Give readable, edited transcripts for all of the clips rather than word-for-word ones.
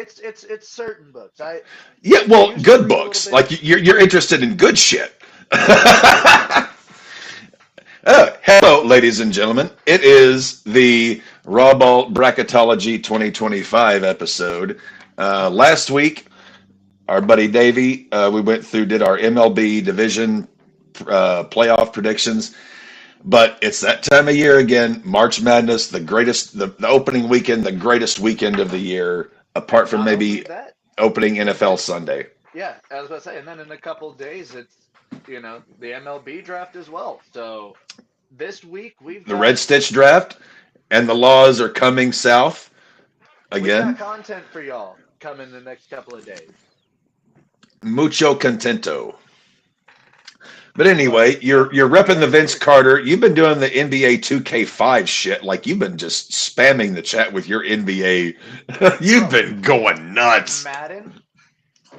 it's certain books. Yeah, I well, used to good read a little books. bit. Like you're interested in good shit. Hello, ladies and gentlemen. It is the RawBall Bracketology 2025 episode. Last week, our buddy Davey, we went through, did our MLB division playoff predictions. But it's that time of year again. March Madness, the greatest, the opening weekend, the greatest weekend of the year, apart from Not only maybe that, opening and NFL then Sunday. yeah, I was about to say, and then in a couple of days, it's the MLB draft as well. So this week The Red Stitch draft and the laws are coming south we've got again. content for y'all coming the next couple of days. Mucho contento. But But anyway, you're repping the Vince Carter. You've been doing the NBA 2K5 shit. Like you've been just spamming the chat with your NBA. You've bro, been going nuts.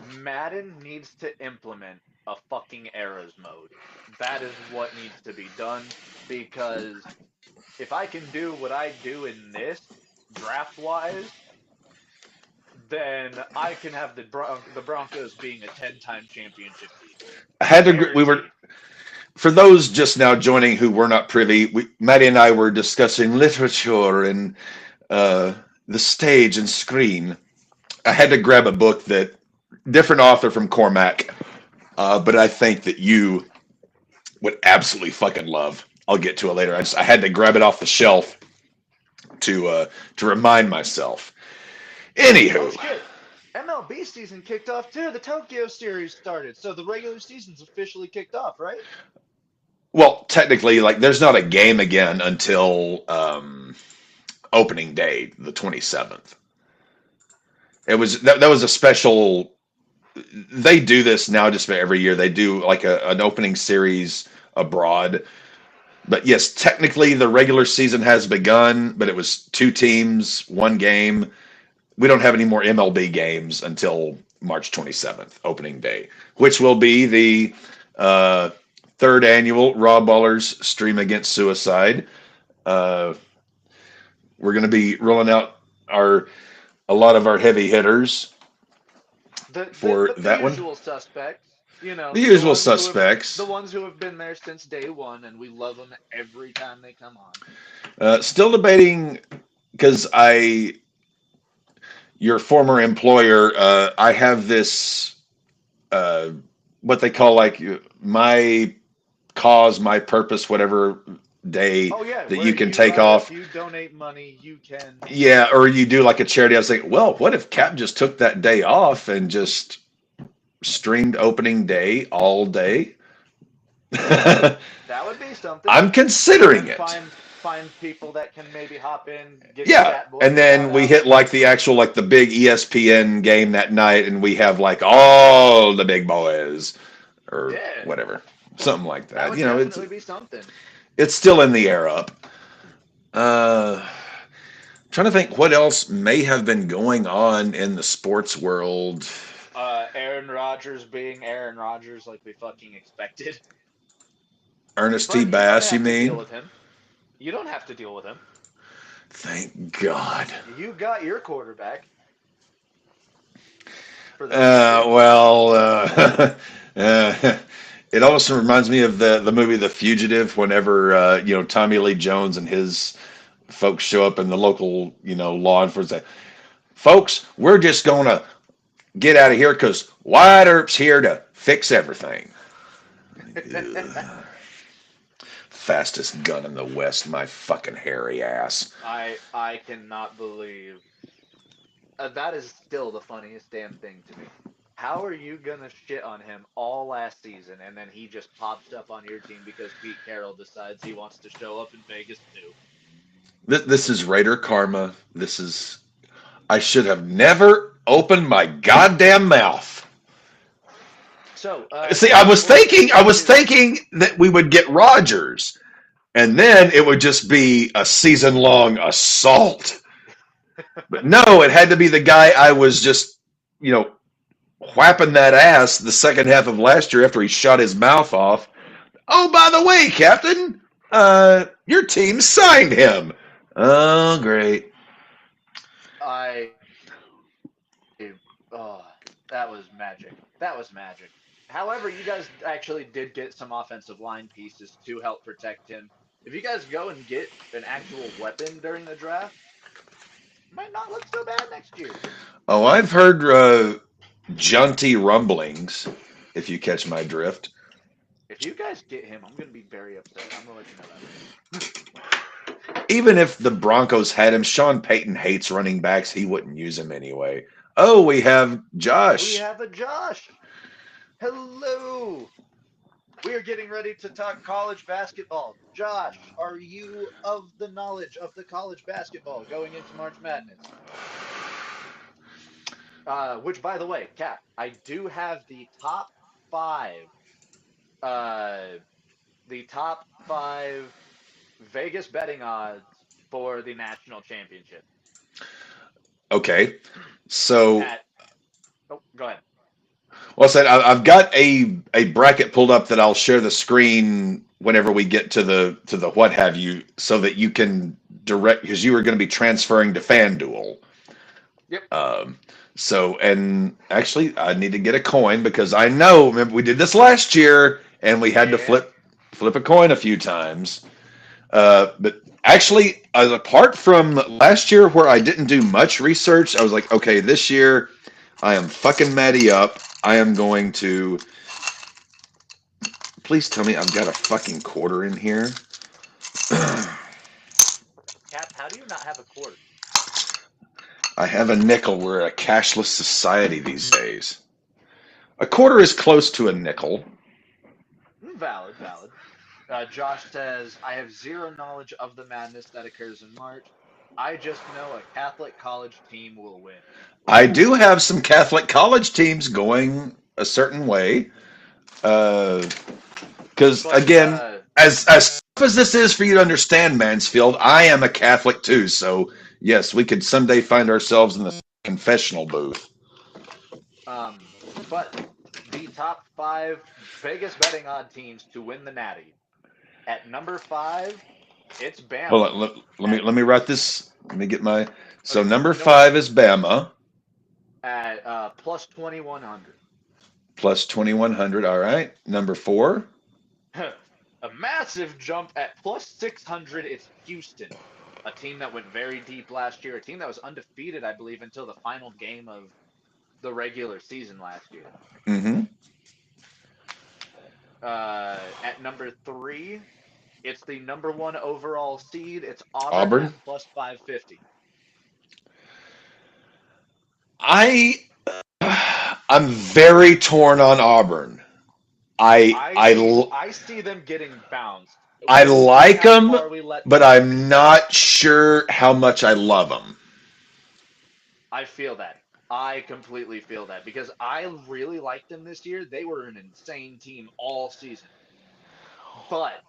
Madden needs to implement a fucking eras mode. That is what needs to be done because if I can do what I do in this draft wise, then I can have the Broncos being a 10-time championship team. I had to. We were Guaranteed. for those just now joining who were not privy. Maddie and I were discussing literature and the stage and screen. I had to grab a book that different author from Cormac, but I think that you would absolutely fucking love. I'll get to it later. I had to grab it off the shelf to remind myself. Oh Anywho, shit. MLB season kicked off too. The Tokyo series started. So the regular season's officially kicked off, right? well, technically, like there's not a game again until opening day, the 27th. It was that was a special. They do this now just about every year. They do like an opening series abroad. But yes, technically the regular season has begun, but it was two teams, one game. We don't have any more MLB games until March 27th, opening day, which will be the uh, third annual Raw Ballers Stream Against Suicide. Uh, we're going to be rolling out our a lot of our heavy hitters for The that one. usual suspects, The usual suspects. the ones who have been there since day one, and we love them every time they come on. Still debating because your former employer, I have this, uh, what they call like my cause, my purpose, whatever day Oh yeah, that where you can take if off. you donate money, you can. Yeah, or you do like a charity. I was like, well, what if Cap just took that day off and just streamed opening day all day? That would be something. I'm And considering then it. find people that can maybe hop in, give Yeah, Scat Boy and a shout then we out. hit like the actual like the big ESPN game that night, and we have like all the big boys or Yeah, whatever, something like that that. would You know, definitely be something. it's still in the air up. Uh, Trying to think what else may have been going on in the sports world. Aaron Rodgers being Aaron Rodgers like we fucking expected. Ernest T. But you don't Bass, you have to deal mean? with him. You don't have to deal with him. Thank God. You got your quarterback for the future. Well, it also reminds me of the movie The Fugitive. Whenever Tommy Lee Jones and his folks show up in the local law enforcement, say, folks, we're just gonna get out of here because Wyatt Earp's here to fix everything. Ugh. Fastest gun in the West, my fucking hairy ass. I cannot believe that is still the funniest damn thing to me. How are you gonna shit on him all last season and then he just pops up on your team because Pete Carroll decides he wants to show up in Vegas too? This is Raider karma. I should have never opened my goddamn mouth. So, See, I was thinking that we would get Rodgers, and then it would just be a season-long assault. But no, it had to be the guy I was just, whapping that ass the second half of last year after he shot his mouth off. Oh, by the way, Captain, your team signed him. Oh, great. I Oh, that was magic. That was magic. However, you guys actually did get some offensive line pieces to help protect him. If you guys go and get an actual weapon during the draft, might not look so bad next year. Oh, I've heard jaunty rumblings, if you catch my drift. If you guys get him, I'm gonna be very upset. I'm gonna let you know that. Even if the Broncos had him, Sean Payton hates running backs. He wouldn't use him anyway. Oh, we have We Josh. have a Josh. Hello. We are getting ready to talk college basketball. Josh, are you of the knowledge of the college basketball going into March Madness? Which, by the way, Cap, I do have five, uh, the top five Vegas betting odds for the national championship. Okay, so At go ahead. well, I said I've got a bracket pulled up that I'll share the screen whenever we get to the what have you, so that you can direct because you are going to be transferring to FanDuel. Yep. Um, and actually, I need to get a coin because I know. Remember, we did this last year, and we had to Yeah. flip a coin a few times. But actually, apart from last year where I didn't do much research, I was like, okay, this year I am fucking Maddie up. I am going to. Please tell me I've got a fucking quarter in here. Cap, how do you not have a quarter? I have a nickel. We're a cashless society these days. A quarter is close to a nickel. Valid, valid. Josh says, I have zero knowledge of the madness that occurs in March. I just know a Catholic college team will win. I do Ooh. have some Catholic college teams going a certain way. Because But again, as tough as this is for you to understand, Mansfield, I am a Catholic too. So yes, we could someday find ourselves in the confessional booth. um but the top five Vegas betting odd teams to win the Natty. At number five, it's Hold Bama. on, At let me write this. Let me get my. So okay, number no worries. five is Bama At plus 2100. plus 2100. All right. Number four. A massive jump at plus 600. It's Houston, a team that went very deep last year, a team that was undefeated, I believe, until the final game of the regular season last year. Mm-hmm. At number three, it's the number one overall seed. It's Auburn Auburn. at plus 550. I I'm very torn on Auburn. I I I see them getting bounced. I We'll see like how them, far we let but them get. I'm not sure how much I love them. I feel that. I completely feel that because I really liked them this year. They were an insane team all season. But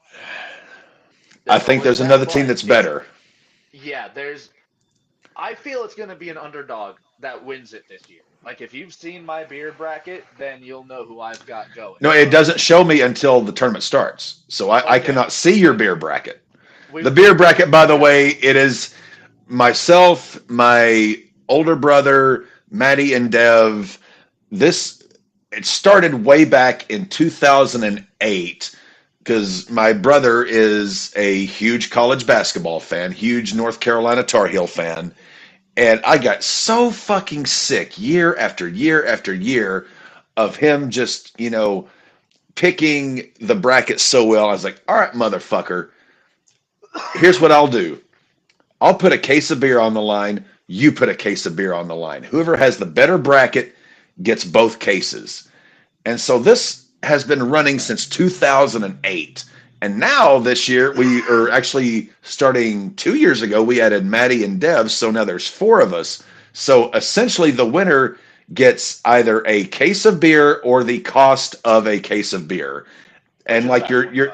I there's think always there's that another team but. that's It's better. yeah, there's I feel it's going to be an underdog that wins it this year. Like if you've seen my beer bracket, then you'll know who I've got going. No, it But doesn't show me until the tournament starts. So I okay, cannot see your but beer bracket. The we beer can bracket, get by to the that. way, it is myself, my older brother, Maddie, and Dev. This it started way back in 2008 because my brother is a huge college basketball fan, huge North Carolina Tar Heel fan, and I got so fucking sick year after year after year of him just, picking the bracket so well. I was like, all right, motherfucker, here's what I'll do. I'll put a case of beer on the line. You put a case of beer on the line. Whoever has the better bracket gets both cases. And so this has been running since 2008. And now this year, we are actually starting 2 years ago, we added Maddie and Dev. So now there's four of us. So essentially, the winner gets either a case of beer or the cost of a case of beer. Which And is like about you're $20.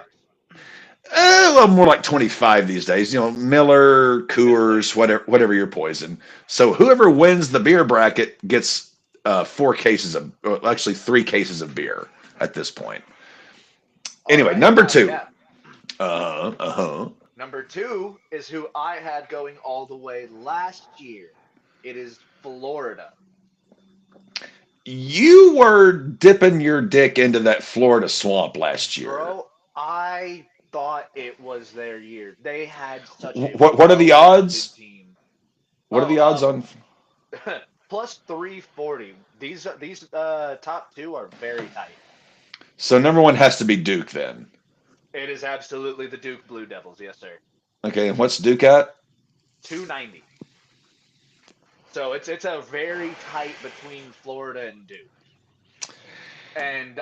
well, more like 25 these days. Miller, Middle Lake. Coors, Yep. whatever your poison. So whoever wins the beer bracket gets four cases of, actually three cases of beer at this point. All Anyway, right, number now two. Cap. Uh-huh. Number two is who I had going all the way last year. It is Florida. You were dipping your dick into that Florida swamp last year. Bro, I thought it was their year. They had such a What are the well-rounded odds? team. What are the odds Oh, on? plus 340. These top two are very tight. So number one has to be Duke then. It is absolutely the Duke Blue Devils, yes sir. Okay, and what's Duke at? 290. So it's a very tight between Florida and Duke. And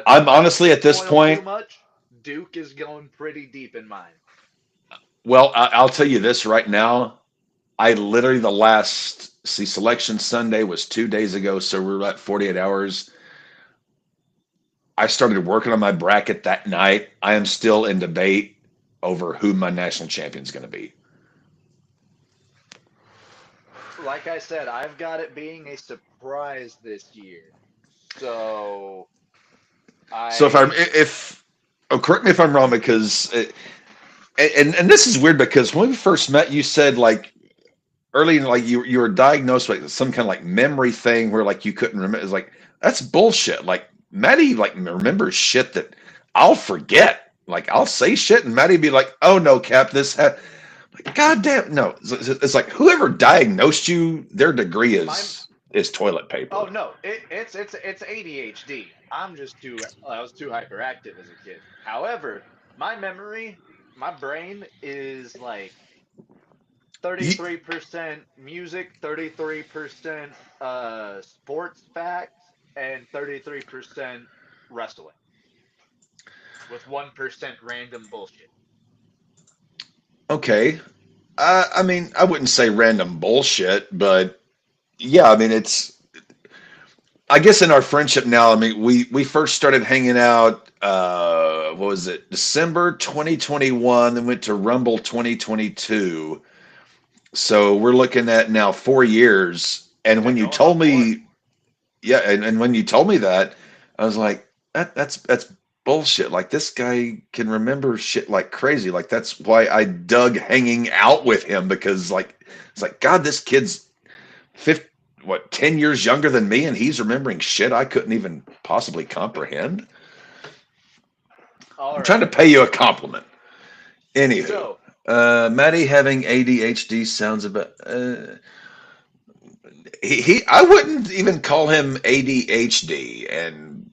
I'm honestly to at this spoil too point. much, Duke is going pretty deep in mine. Well, I'll tell you this right now. I literally the last see selection Sunday was 2 days ago, so we're at 48 hours. I started working on my bracket that night. I am still in debate over who my national champion is going to be. Like I said, I've got it being a surprise this year. So So I if oh, correct me if I'm wrong because and this is weird because when we first met, you said like early in like you were diagnosed with some kind of like memory thing where like you couldn't remember. It's like that's bullshit. Like Maddie like remembers shit that I'll forget. Like I'll say shit and Maddie be like, "Oh no, Cap, this had." Like, God damn, no. It's like whoever diagnosed you, their degree my is toilet oh paper. no, it's ADHD. I'm just too I was too hyperactive as a kid. However, my memory, my brain is like You, 33% music, 33% sports facts, and 33% wrestling, with 1% random bullshit. okay. I mean, I wouldn't say random bullshit, but yeah, I mean, it's I guess in our friendship now, I mean, we first started hanging out. What was it? December 2021, then went to Rumble 2022. So we're looking at now 4 years. And Yeah, when you going on told four. me, yeah, and when you told me that, I was like, that's bullshit. Like this guy can remember shit like crazy. Like that's why I dug hanging out with him because like it's like God, this kid's 50, what 10 years younger than me, and he's remembering shit I couldn't even possibly comprehend. All I'm trying to right. pay you a compliment. Anywho, So, Maddie having ADHD sounds about. I wouldn't even call him ADHD, and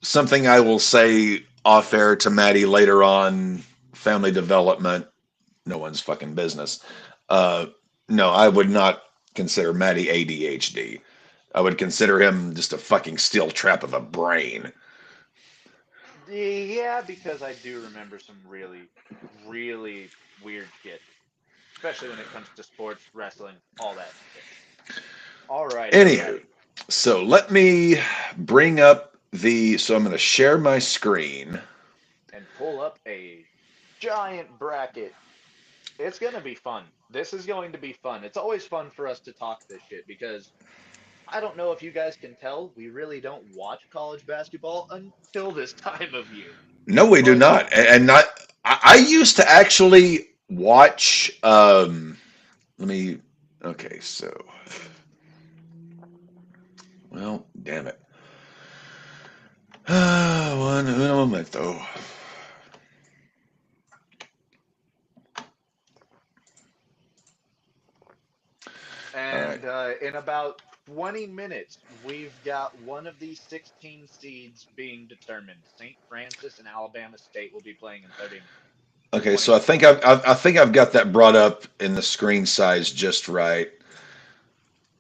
something I will say off air to Maddie later on. Family development, no one's fucking business. Uh, no, I would not consider Maddie ADHD. I would consider him just a fucking steel trap of a brain. yeah, because I do remember some really, really weird shit, especially when it comes to sports, wrestling, all that shit. Alrighty, Anywho, alrighty. so let me bring up the. So I'm going to share my screen. And pull up a giant bracket. It's going to be fun. This is going to be fun. It's always fun for us to talk this shit because I don't know if you guys can tell, we really don't watch college basketball until this time of year. No, we do But not, and not. I used to actually watch. Let me. Okay, so well, damn it. Un momento. All right. and in about 20 minutes, we've got one of these 16 seeds being determined. St. Francis and Alabama State will be playing in 30 minutes. Okay, 20 so minutes. I think I've got that brought up in the screen size just right.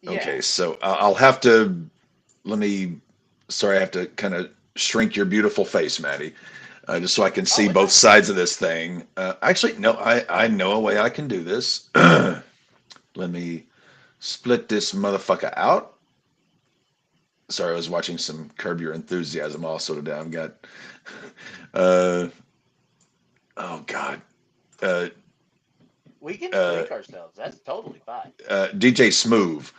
Yeah. Okay, so I'll have to let me. Sorry, I have to kind of shrink your beautiful face, Maddie, just so I can see Oh, it's both okay. sides of this thing. Actually, no, I know a way I can do this. Let me split this motherfucker out. Sorry, I was watching some Curb Your Enthusiasm also today. I've got, uh, oh God, uh, We can uh, shrink ourselves. That's totally fine. DJ Smoove,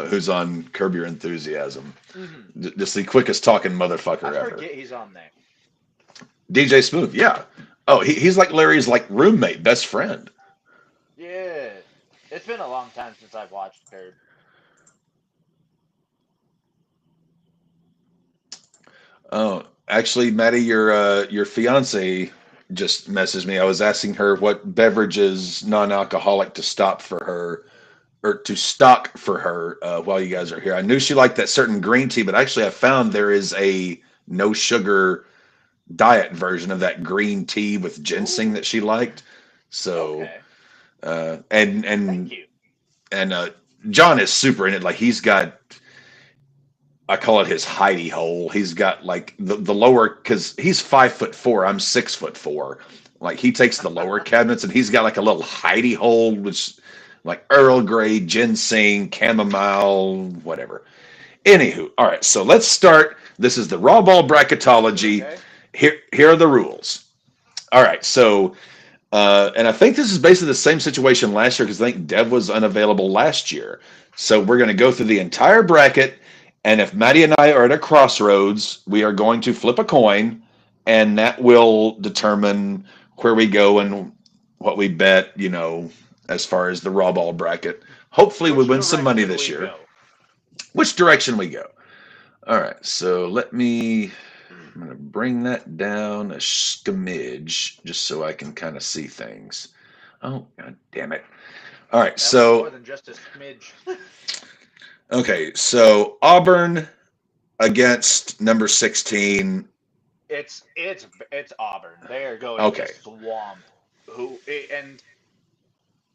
who's on Curb Your Enthusiasm. Hmm. Just the quickest talking I motherfucker ever. forget he's on there. DJ Smoove, yeah. Oh, he's like Larry's like roommate, best friend. Yeah. It's been a long time since I've watched Curb. Oh, actually, Maddie, your fiance just messaged me. I was asking her what beverages non-alcoholic to stop for her or to stock for her while you guys are here. I knew she liked that certain green tea, but actually, I found there is a no sugar diet version of that green tea with ginseng Ooh, that she liked. So, okay. uh, and Thank and you. and John is super in it. Like he's got, I call it his hidey hole. He's got like the lower because he's 5'4". I'm 6'4". Like he takes the lower cabinets and he's got like a little hidey hole, which like Earl Grey, ginseng, chamomile, whatever. Anywho, all right. So let's start. This is the raw ball bracketology. Okay. Here are the rules. All right. So and I think this is basically the same situation last year because I think Dev was unavailable last year. So we're going to go through the entire bracket, and if Maddie and I are at a crossroads, we are going to flip a coin, and that will determine where we go and what we bet. As far as the raw ball bracket. Hopefully, we Which win some money direction this we year. go? Which direction we go? All right. So let me. I'm going to bring that down a smidge just so I can kind of see things. Oh, god damn it. All right, That was more so than just a smidge. okay, so Auburn against number 16. It's Auburn. They are going to Okay. swamp and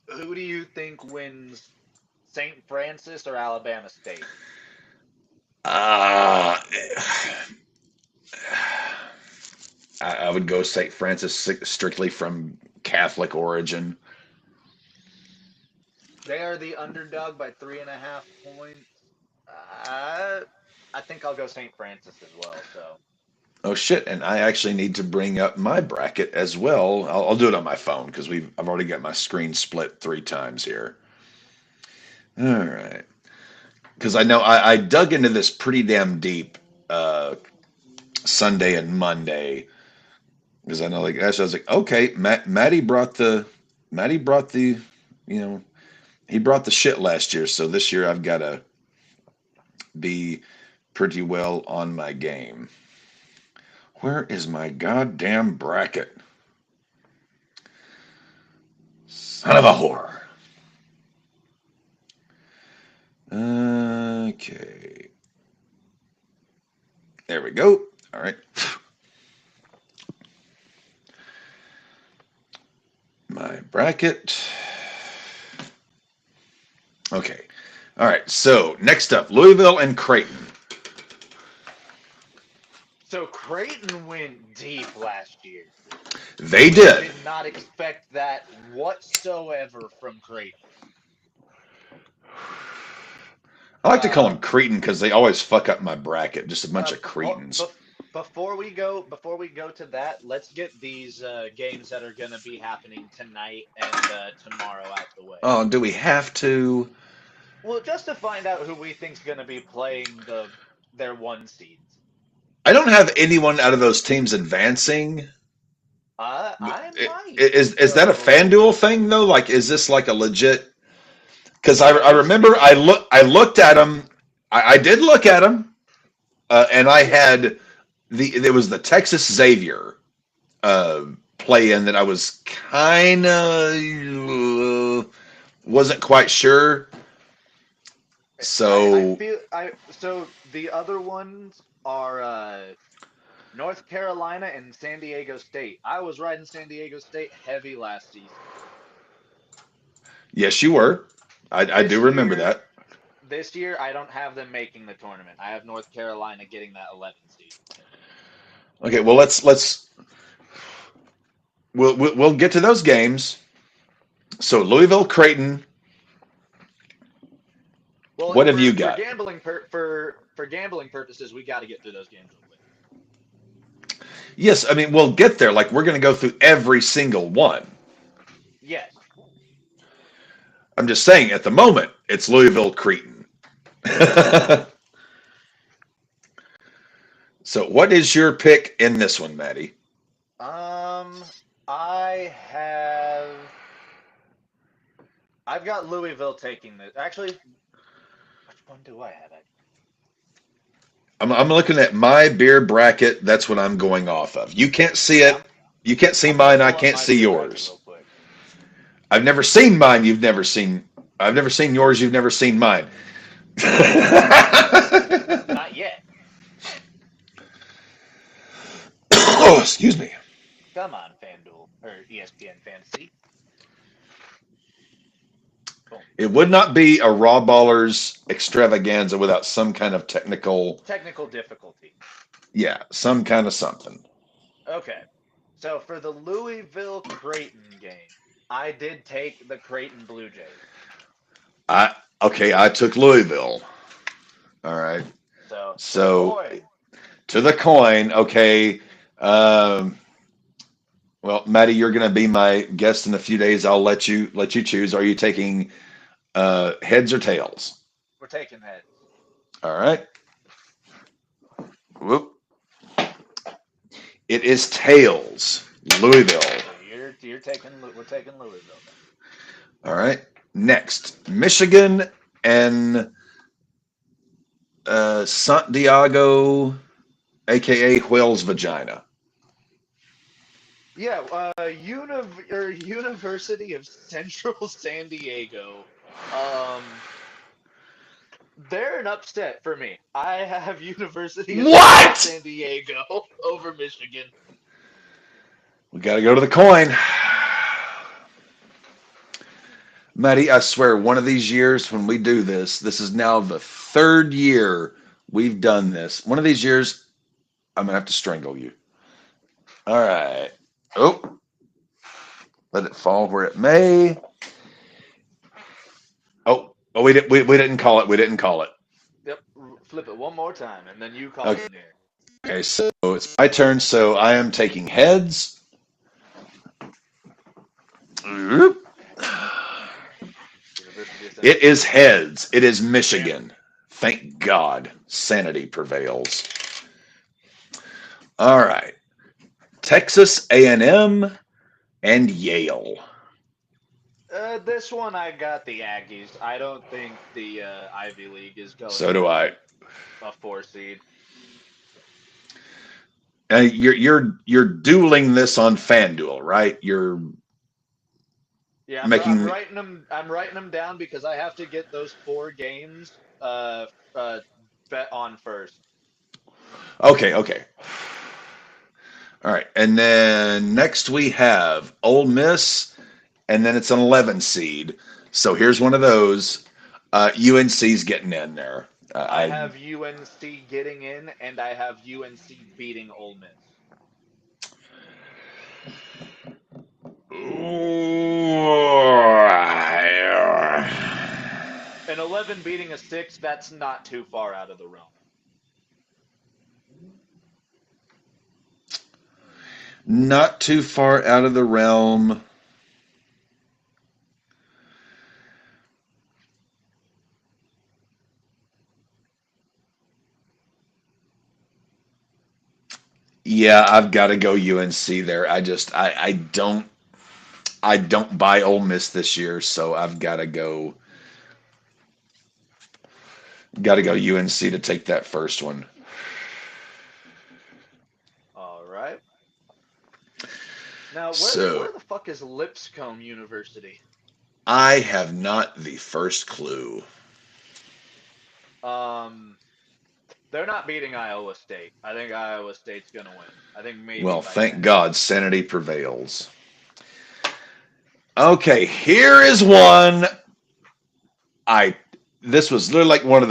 who do you think wins St. Francis or Alabama State? Uh, I would go St. Francis strictly from Catholic origin. They are the underdog by 3.5 points. Uh, I think I'll go St. Francis as well. So Oh shit! And I actually need to bring up my bracket as well. I'll do it on my phone because I've already got my screen split 3 times here. All right, because I know I dug into this pretty damn deep Sunday and Monday because I know like I was like, okay, Matty brought the you know he brought the shit last year, so this year I've got to be pretty well on my game. Where is my goddamn bracket? Son of a whore. Okay, there we go. All right, my bracket. Okay, all right. So next up, Louisville and Creighton. Creighton went deep last year. They We did. did not expect that whatsoever from Creighton. I like to call Uh, them Cretan because they always fuck up my bracket. Just a bunch uh, of well, Cretans. bef- before we go to that, let's get these games that are going to be happening tonight and tomorrow out the way. Oh, do we have to? Well, just to find out who we think's going to be playing their one seeds. I don't have anyone out of those teams advancing. I might. Is that a So, FanDuel thing though? Like, is this like a legit? Because I so remember speaking, I looked at them. I did look at them, and I yeah. had there was the Texas Xavier uh, play in that I was kind of wasn't quite sure. I So feel I so the other ones are North Carolina and San Diego State. I was riding San Diego State heavy last season. yes, you were. I do This remember year, that. this year I don't have them making the tournament. I have North Carolina getting that 11 seed. Okay, well we'll get to those games. So Louisville, Creighton, Well, what have you for got? gambling for gambling purposes, we got to get through those games real quick. Yes, I mean we'll get there. Like we're going to go through every single one. Yes. I'm just saying at the moment it's Louisville, Creighton. So what is your pick in this one, Maddie? Um, I have I've got Louisville taking this. Actually, which one do I have? I'm looking at my beer bracket. That's what I'm going off of. You can't see Yeah, it. You can't see I'm gonna mine. I pull up can't my see beer bracket yours. real quick. I've never seen mine. You've never seen. I've never seen yours. You've never seen mine. Not yet. Oh, excuse me. Come on, FanDuel or ESPN Fantasy. Boom. It would not be a Raw Ballers extravaganza without some kind of technical, Technical difficulty. yeah, some kind of something. Okay. So for the Louisville Creighton game, I did take the Creighton Blue Jays. I took Louisville. All right. So to the So coin. to the coin. Okay. Um, well, Maddie, you're going to be my guest in a few days. I'll let you choose. Are you taking heads or tails? We're taking heads. All right. Whoop. It is tails. Louisville. So you're taking we're taking Louisville then. All right. Next, Michigan and Santiago, aka Whale's Vagina. Yeah, University of Central San Diego. Um, they're an upset for me. I have University of Central What? San Diego over Michigan. We got to go to the coin. Maddie, I swear, one of these years when we do this, this is now the third year we've done this. One of these years, I'm gonna have to strangle you. All right. Oh, let it fall where it may. Oh, we didn't call it. We didn't call it. Yep, flip it one more time, and then you call Okay. it in here. Okay, so it's my turn. So I am taking heads. Oop. University of It Central San is Diego. heads. It is Damn. Michigan. Thank God, sanity prevails. All right, Texas A&M and Yale. This one I got the Aggies. I don't think the Ivy League is going So do for I. a 4 seed. You're dueling this on FanDuel, right? You're Yeah, I'm making. writing them. I'm writing them down because I have to get those 4 games bet on first. Okay, okay. All right, and then next we have Ole Miss, and then it's an 11 seed. So here's one of those. UNC's getting in there. I I have UNC getting in, and I have UNC beating Ole Miss. An 11 beating a 6, that's not too far out of the realm. Not too far out of the realm. Yeah, I've got to go UNC there. I don't buy Ole Miss this year, so I've got to go UNC to take that first one. All right. Now, where So the fuck is Lipscomb University? I have not the first clue. Um, they're not beating Iowa State. I think Iowa State's gonna win. I think maybe Well, by thank 10. God sanity prevails. Okay, here is one. I This was literally like one of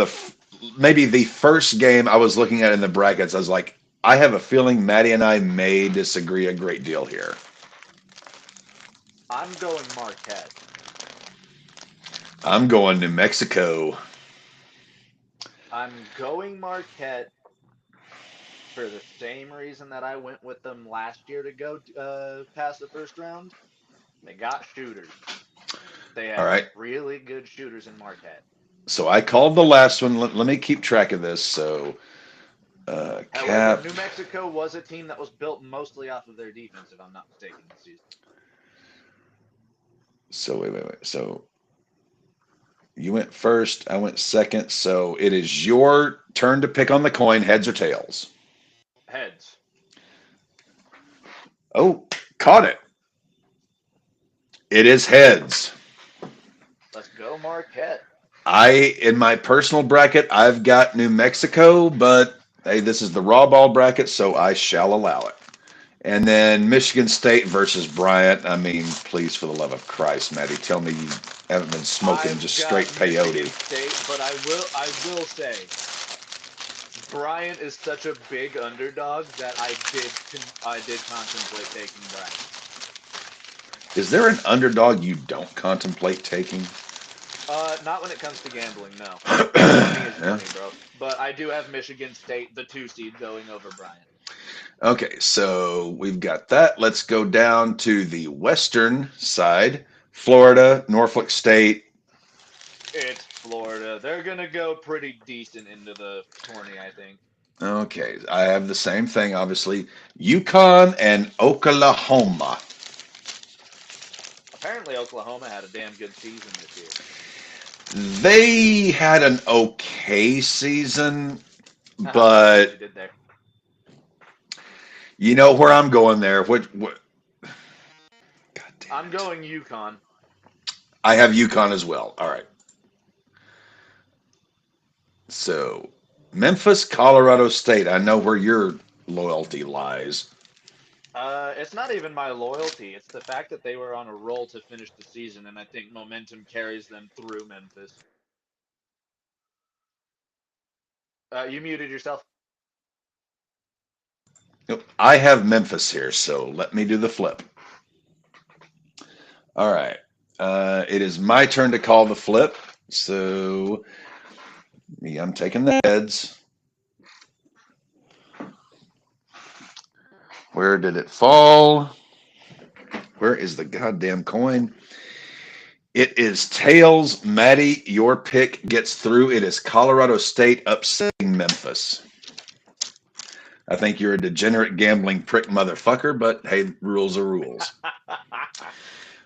maybe the first game I was looking at in the brackets. I was like, I have a feeling Maddie and I may disagree a great deal here. I'm going Marquette. I'm going New Mexico. I'm going Marquette for the same reason that I went with them last year to go past the first round. They got shooters. They All have right. really good shooters in Marquette. So I called the last one. Let me keep track of this. So However, Cap. New Mexico was a team that was built mostly off of their defense, if I'm not mistaken, this season. So wait. So You went first. I went second. So it is your turn to pick on the coin, heads or tails. Heads. Oh, caught it. It is heads. Let's go, Marquette. In my personal bracket, I've got New Mexico, but hey, this is the raw ball bracket, so I shall allow it. And then Michigan State versus Bryant. I mean, please, for the love of Christ, Maddie, tell me you haven't been smoking I've just straight got peyote. Michigan State, but I will say Bryant is such a big underdog that I did contemplate taking Bryant. Is there an underdog you don't contemplate taking? Not when it comes to gambling, no. Money is Yeah. money, bro. But I do have Michigan State, the 2 seed, going over Bryant. Okay, so we've got that. Let's go down to the western side. Florida, Norfolk State. It's Florida. They're gonna go pretty decent into the tourney, I think. Okay, I have the same thing, obviously. Yukon and Oklahoma. Apparently, Oklahoma had a damn good season this year. They had an okay season, Haha, I see what you but did there. you know where I'm going there. What God damn I'm it. going Yukon. I have Yukon as well. All right. So, Memphis, Colorado State. I know where your loyalty lies. It's not even my loyalty. It's the fact that they were on a roll to finish the season, and I think momentum carries them through Memphis. You muted yourself. Nope, I have Memphis here, so let me do the flip. All right. It is my turn to call the flip. So, me, I'm taking the heads. Where did it fall? Where is the goddamn coin? It is tails. Maddie, your pick gets through. It is Colorado State upsetting Memphis. I think you're a degenerate gambling prick motherfucker, but hey, rules are rules.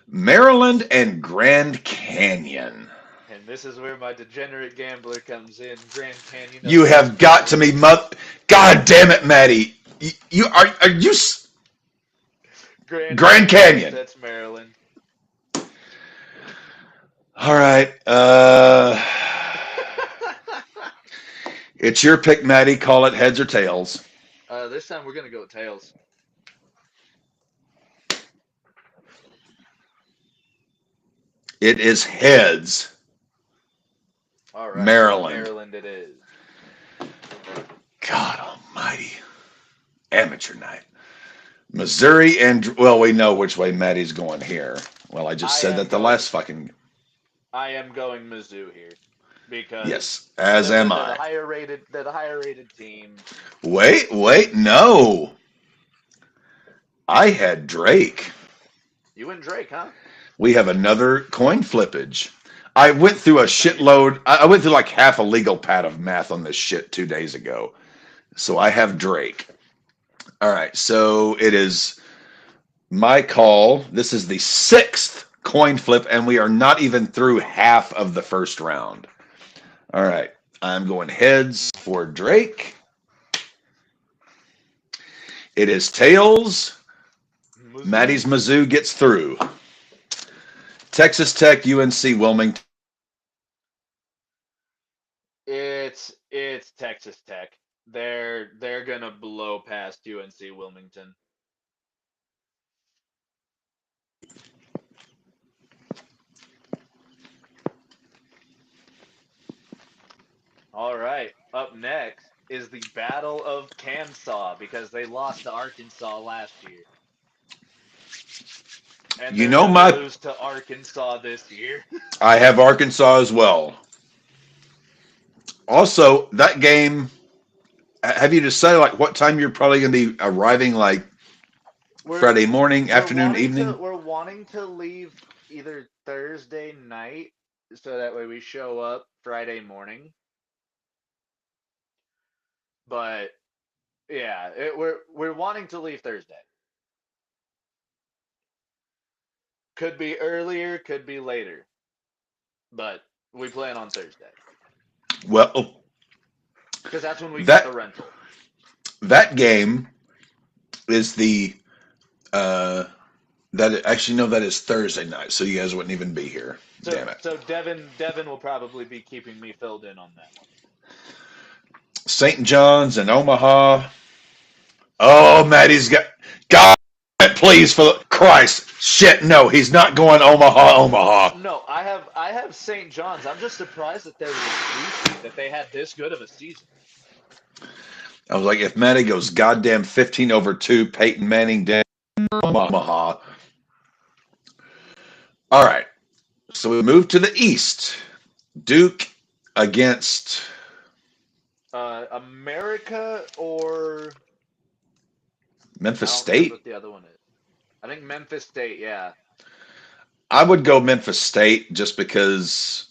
Maryland and Grand Canyon. And this is where my degenerate gambler comes in. Grand Canyon You upsets have got to Maryland. me, God damn it, Maddie. You are you Grand Grand Canyon Canyon. upsets Maryland. All right. It's your pick, Maddie. Call it heads or tails. This time we're gonna go with tails. It is heads. All right, Maryland. Maryland it is. God almighty. Amateur night. Missouri and, well, we know which way Maddie's going here. Well, I just I said am that the going. last fucking. I am going Mizzou here because Yes, as am they're the I. higher rated. They're the higher rated team. Wait, no. I had Drake. You and Drake, huh? We have another coin flippage. I went through a This time you're. shitload. I went through like half a legal pad of math on this shit 2 days ago. So I have Drake. All right, so it is my call. This is the sixth coin flip, and we are not even through half of the first round. All right, I'm going heads for Drake. It is tails. Maddie's Mizzou. Mizzou gets through. Texas Tech, UNC Wilmington. It's Texas Tech. They're gonna blow past UNC Wilmington. All right. Up next is the Battle of Kansas because they lost to Arkansas last year, and You they're know gonna my. lose to Arkansas this year. I have Arkansas as well. Also, that game. Have you decided like what time you're probably going to be arriving? Like we're Friday morning, we're afternoon, wanting to evening? we're wanting to leave either Thursday night so that way we show up Friday morning. But yeah, we're wanting to leave Thursday. Could be earlier, could be later. But We plan on Thursday Well, because that's when we get the that rental. that game is the uh, that actually no, that is Thursday night, so you guys wouldn't even be here. So Damn it. so Devin will probably be keeping me filled in on that one. St. John's and Omaha. Oh, Maddie's got God. Please, for the Christ, shit. No, he's not going Omaha, Omaha. No, I have St. John's. I'm just surprised that they're this juicy, that they had this good of a season. I was like, if Maddie goes goddamn 15-2, Peyton Manning down Omaha. All right, so we move to the East. Duke against America or I Memphis don't remember State. what the other one is. I think Memphis State. Yeah. I would go Memphis State just because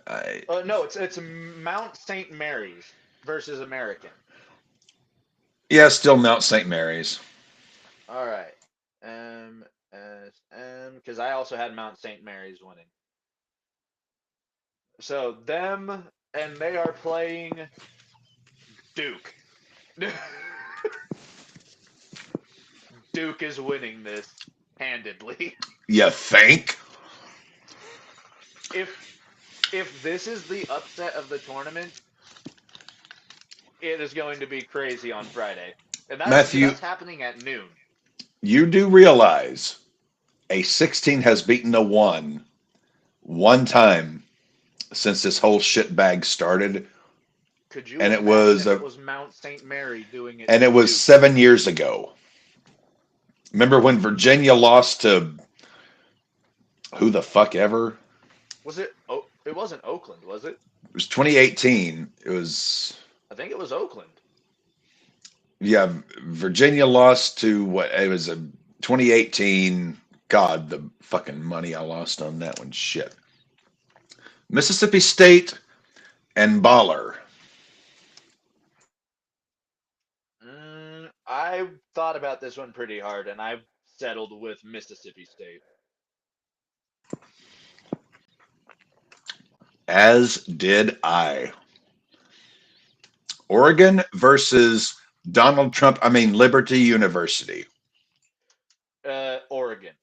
I, No, it's Mount St. Mary's versus American. yeah, still Mount St. Mary's. All right. Because I also had Mount St. Mary's winning. So them and they are playing Duke. Duke is winning this handedly. You think? If if this is the upset of the tournament, it is going to be crazy on Friday. And Matthew, that's happening at noon. you do realize a 16 has beaten a 1 time since this whole shit bag started, Could you and it imagine was if it was Mount St. Mary doing it and to it was Duke? 7 years ago. Remember when Virginia lost to who the fuck ever? Was it? Oh, it wasn't Oakland, was it? It was 2018. It was I think it was Oakland. yeah. Virginia lost to what? It was a 2018. God, the fucking money I lost on that one. Shit. Mississippi State and Baller. I thought about this one pretty hard, and I've settled with Mississippi State. As did I. Oregon versus Donald Trump. I mean Liberty University. Oregon.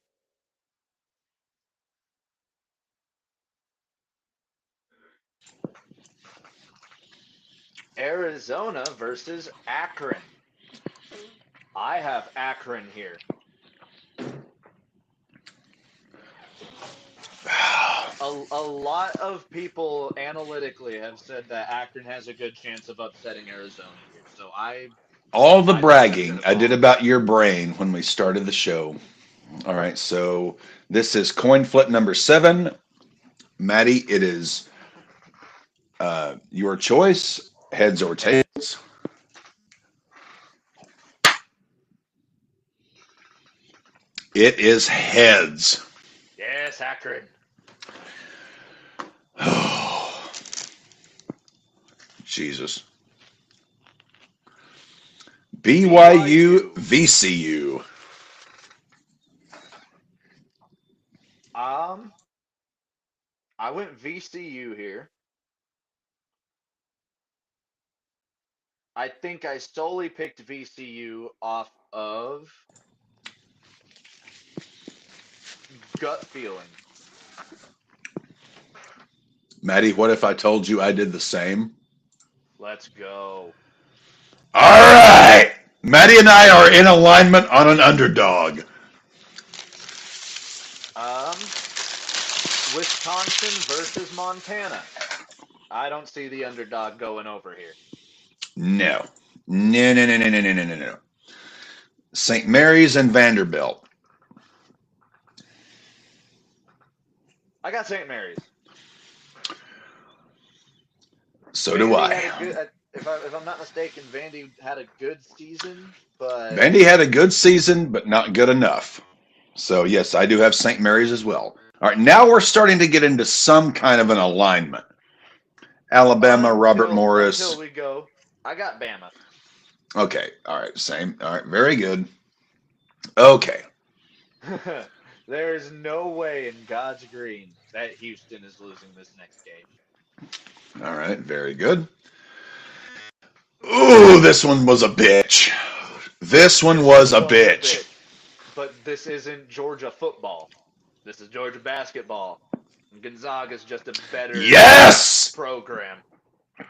Arizona versus Akron. I have Akron here. A lot of people analytically have said that Akron has a good chance of upsetting Arizona here. So All the I think I'm bragging gonna I did follow about that. your brain when we started the show. All right, so this is coin flip number 7. Maddie, it is your choice, heads or tails. It is heads. Yes, Akron. Oh, Jesus. BYU, BYU. VCU. Um, I went VCU here. I think I solely picked VCU off of gut feeling. Maddie, what if I told you I did the same? Let's go. All right. Maddie and I are in alignment on an underdog. Um, Wisconsin versus Montana. I don't see the underdog going over here. No. No, no, no, no, no, no, no, no, no. St. Mary's and Vanderbilt. I got St. Mary's. So do Vandy I. had a good. If I'm not mistaken, Vandy had a good season, but Vandy had a good season, but not good enough. So, yes, I do have St. Mary's as well. All right, now we're starting to get into some kind of an alignment. Alabama, Robert until Morris. we go, I got Bama. Okay, all right, same. All right, very good. Okay, There is no way in God's green that Houston is losing this next game. All right, very good. Ooh, this one was a bitch. This one This was one a was a bitch. bitch, but this isn't Georgia football. This is Georgia basketball. Gonzaga's just a better Yes! program.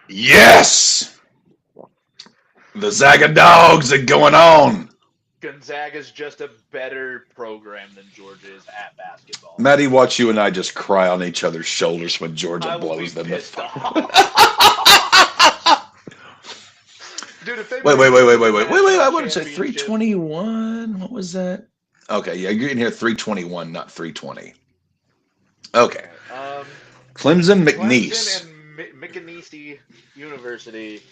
Yes! The Zaga Dogs are going on. Gonzaga's just a better program than Georgia is at basketball. Maddie, watch you and I just cry on each other's shoulders when Georgia I will be blows them the pissed fuck. off. Dude, if they Wait, make wait, it wait, to wait, the wait, wait, wait, wait. national I wanted to say championship, 321. What was that? Okay, yeah, you're in here 321, not 320. Okay. all right. Clemson Clemson McNeese. and McNeese University.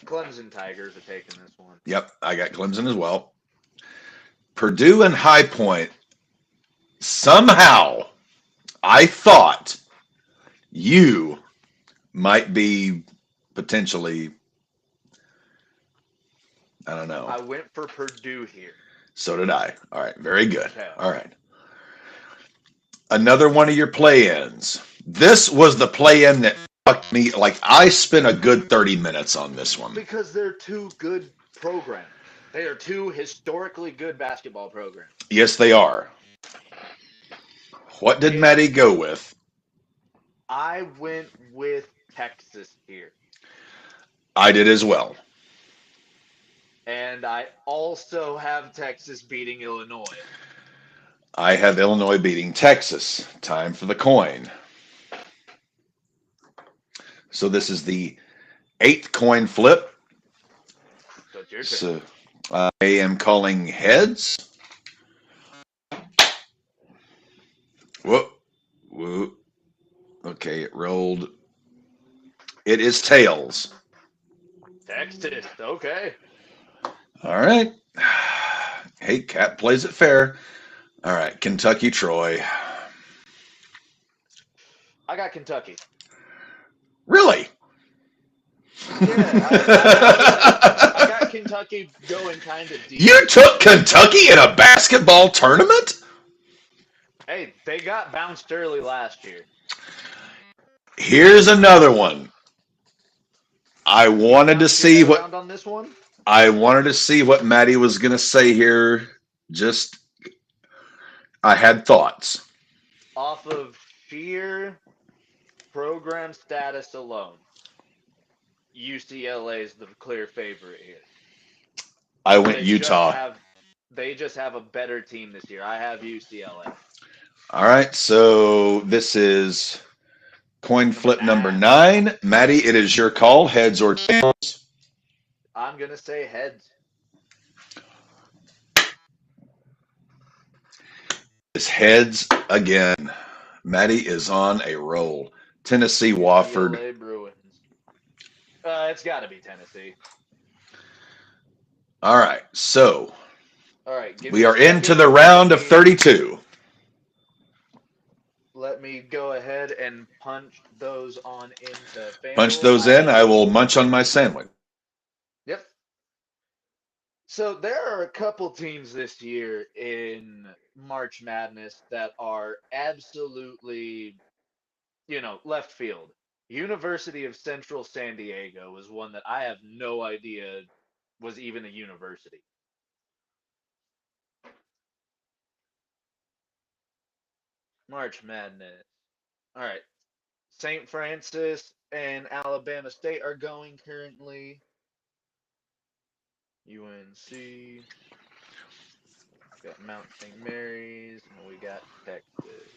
Clemson Tigers are taking this one. Yep, I got Clemson as well. Purdue and High Point. Somehow, I thought you might be potentially, I don't know. I went for Purdue here. So did I. All right, very good. Okay. All right. Another one of your play-ins. This was the play-in that fucked me. Like, I spent a good 30 minutes on this one. Because they're two good programs. They are two historically good basketball programs. Yes, they are. What did Maddie And go with? I went with Texas here. I did as well. And I also have Texas beating Illinois. I have Illinois beating Texas. Time for the coin. So this is the eighth coin flip. So it's your turn. So I am calling heads. Whoop. Whoop. Okay, it rolled. It is tails. Texas. Okay. All right. Hey, Cat plays it fair. All right, Kentucky, Troy. I got Kentucky. Really? Yeah, I got Kentucky going kind of deep. You took Kentucky in a basketball tournament? Hey, they got bounced early last year. Here's another one. I Can you wanted to bounce your see head what around on this one? Maddie was going to say here. Just I had thoughts. Off of sheer program status alone, UCLA is the clear favorite here. I went They just Utah. have they just have a better team this year. I have UCLA. All right, so this is coin Number flip number 9. 9. Maddie, it is your call, heads or tails. I'm gonna say heads. It's heads again. Maddie is on a roll. Tennessee, Wofford. UCLA Bruins. It's got to be Tennessee. All right, so All right, give me we a are into second. the round of 32. Let me go ahead and punch those on into Punch FanDuel. those I in. have I the will munch on my sandwich. Yep. So there are a couple teams this year in March Madness that are absolutely, left field. University of Central San Diego was one that I have no idea was even a university. March Madness. All right. St. Francis and Alabama State are going currently. UNC. Got Mount St. Mary's, and we got Texas.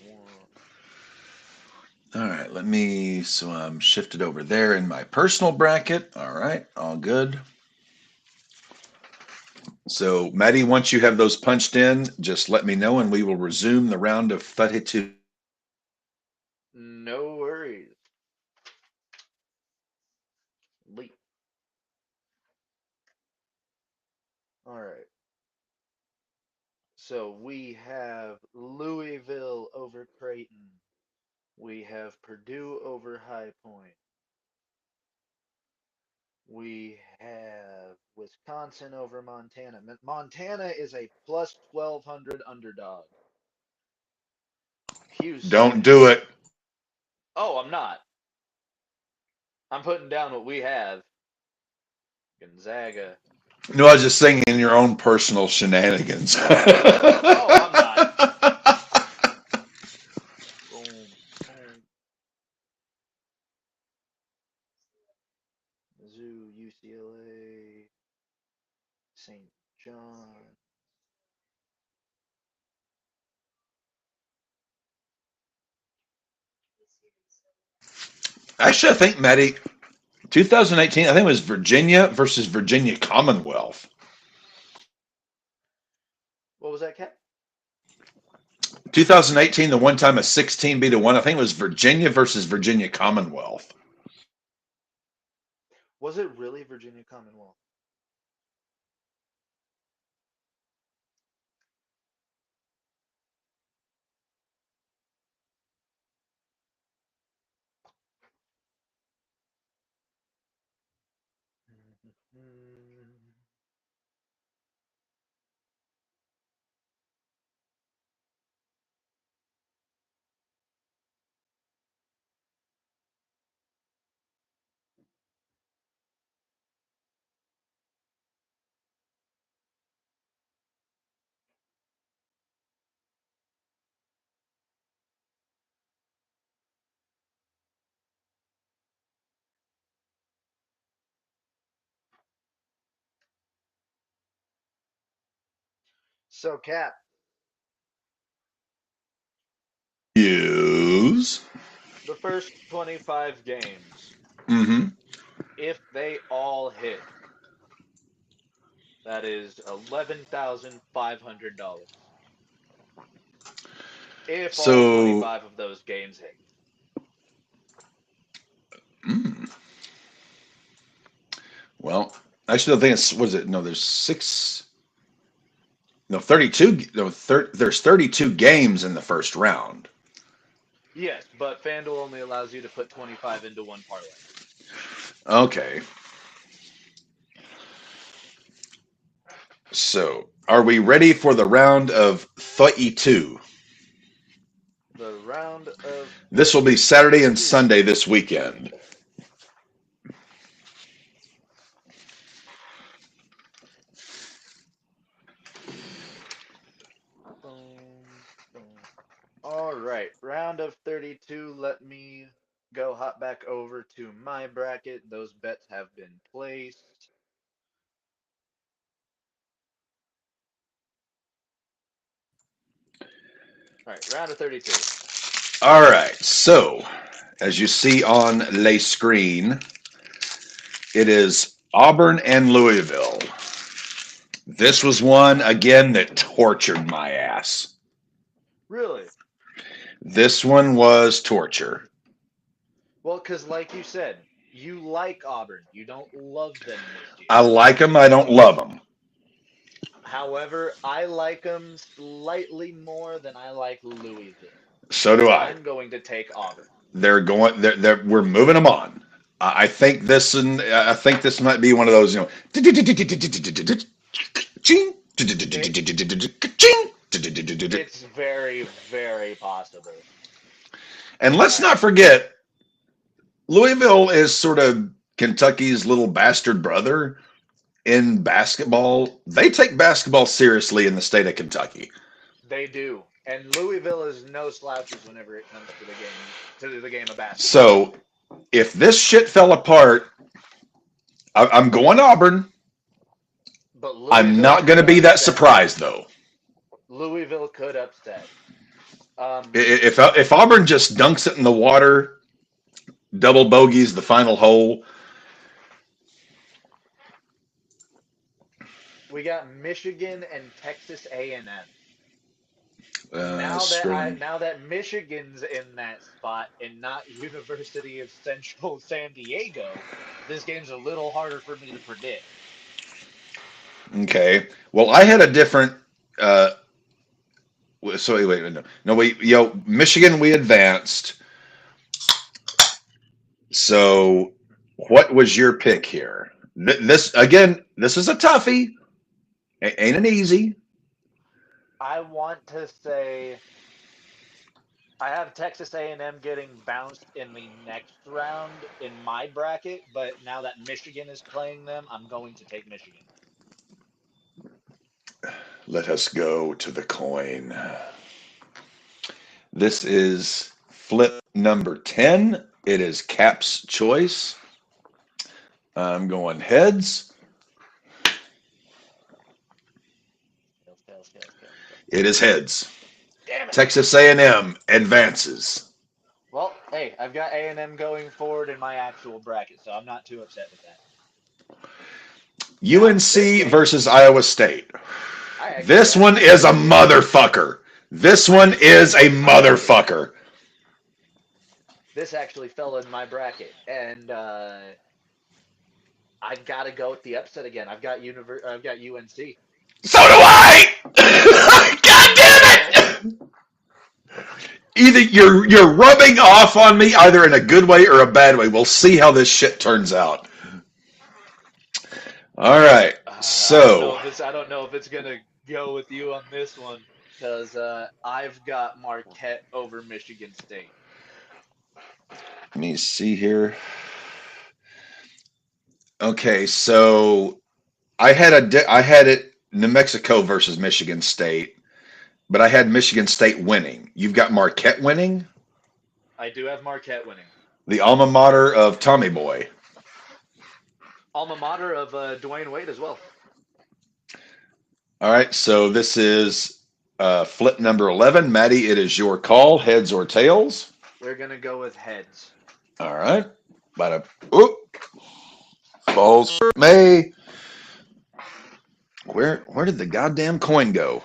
One. All right, so I'm shifted over there in my personal bracket. All right, all good. So, Maddie, once you have those punched in, just let me know and we will resume the round of 32. No worries. Leap. All right. So we have Louisville over Creighton. We have Purdue over High Point. We have Wisconsin over Montana. Montana is a plus 1,200 underdog. Houston. Don't do it. Oh, I'm not. I'm putting down what we have. Gonzaga. No, I was just saying in your own personal shenanigans. Oh, I'm not. Boom, boom. Mizzou, UCLA, St. John. Actually, I think, Maddie, 2018, I think it was Virginia versus Virginia Commonwealth. What was that, Cap? 2018, the one time a 16 beat a 1, I think it was Virginia versus Virginia Commonwealth. Was it really Virginia Commonwealth? So, Cap, Use. the first 25 games, Mm-hmm. if they all hit, that is $11,500. If all So, 25 of those games hit. mm, well, actually, I think it's, was it? No, there's six, no, 32, no, there's 32 games in the first round. Yes, but FanDuel only allows you to put 25 into one parlay. Okay. So, are we ready for the round of 32? The round of This will be Saturday and 32. Sunday this weekend. Boom, boom. All right, round of 32. Let me go hop back over to my bracket. Those bets have been placed. All right, round of 32. All right. So, as you see on the screen, it is Auburn and Louisville. This was one, again, that tortured my ass. Really? This one was torture. Well, because like you said, you like Auburn. You don't love them this year. I like them, I don't love them. However, I like them slightly more than I like Louisville. So do So I. I'm going to take Auburn. They're going. We're moving them on. I think this and I think this might be one of those. It it's very, very possible. And All let's right. not forget, Louisville is sort of Kentucky's little bastard brother in basketball. They take basketball seriously in the state of Kentucky. They do. And Louisville is no slouches whenever it comes to the game of basketball. So if this shit fell apart, I'm going Auburn. But I'm Louisville not going to could be that upset. surprised though. Louisville could upset. If Auburn just dunks it in the water, double bogeys the final hole. We got Michigan and Texas A&M. Screen. Now that Michigan's in that spot and not University of Central San Diego, this game's a little harder for me to predict. Okay. Well, I had a different. Uh, so wait, no, Michigan, we advanced. So, what was your pick here? This again. This is a toughie. Ain't an easy. I want to say I have Texas A&M getting bounced in the next round in my bracket, but now that Michigan is playing them, I'm going to take Michigan. Let us go to the coin. This is flip number 10. It is Cap's choice. I'm going heads. Tails. It is heads. Damn it. Texas A&M advances. Well, hey, I've got A&M going forward in my actual bracket, so I'm not too upset with that. Now, this UNC game, versus Iowa State. I actually This have one is a motherfucker. This one is a motherfucker. This actually fell in my bracket, and I've got to go with the upset again. I've got UNC. So do I. God damn it! Either you're rubbing off on me either in a good way or a bad way. We'll see how this shit turns out. All right. So I don't know if it's gonna go with you on this one because I've got Marquette over Michigan State. let me see here. Okay, so I had it New Mexico versus Michigan State, but I had Michigan State winning. You've got Marquette winning, I do have Marquette winning. the alma mater of Tommy Boy. Alma mater of Dwayne Wade as well. All right, so this is flip number 11. Maddie, it is your call, heads or tails. We're gonna go with heads. All right. Bada, oop. Balls for May. Where did the goddamn coin go?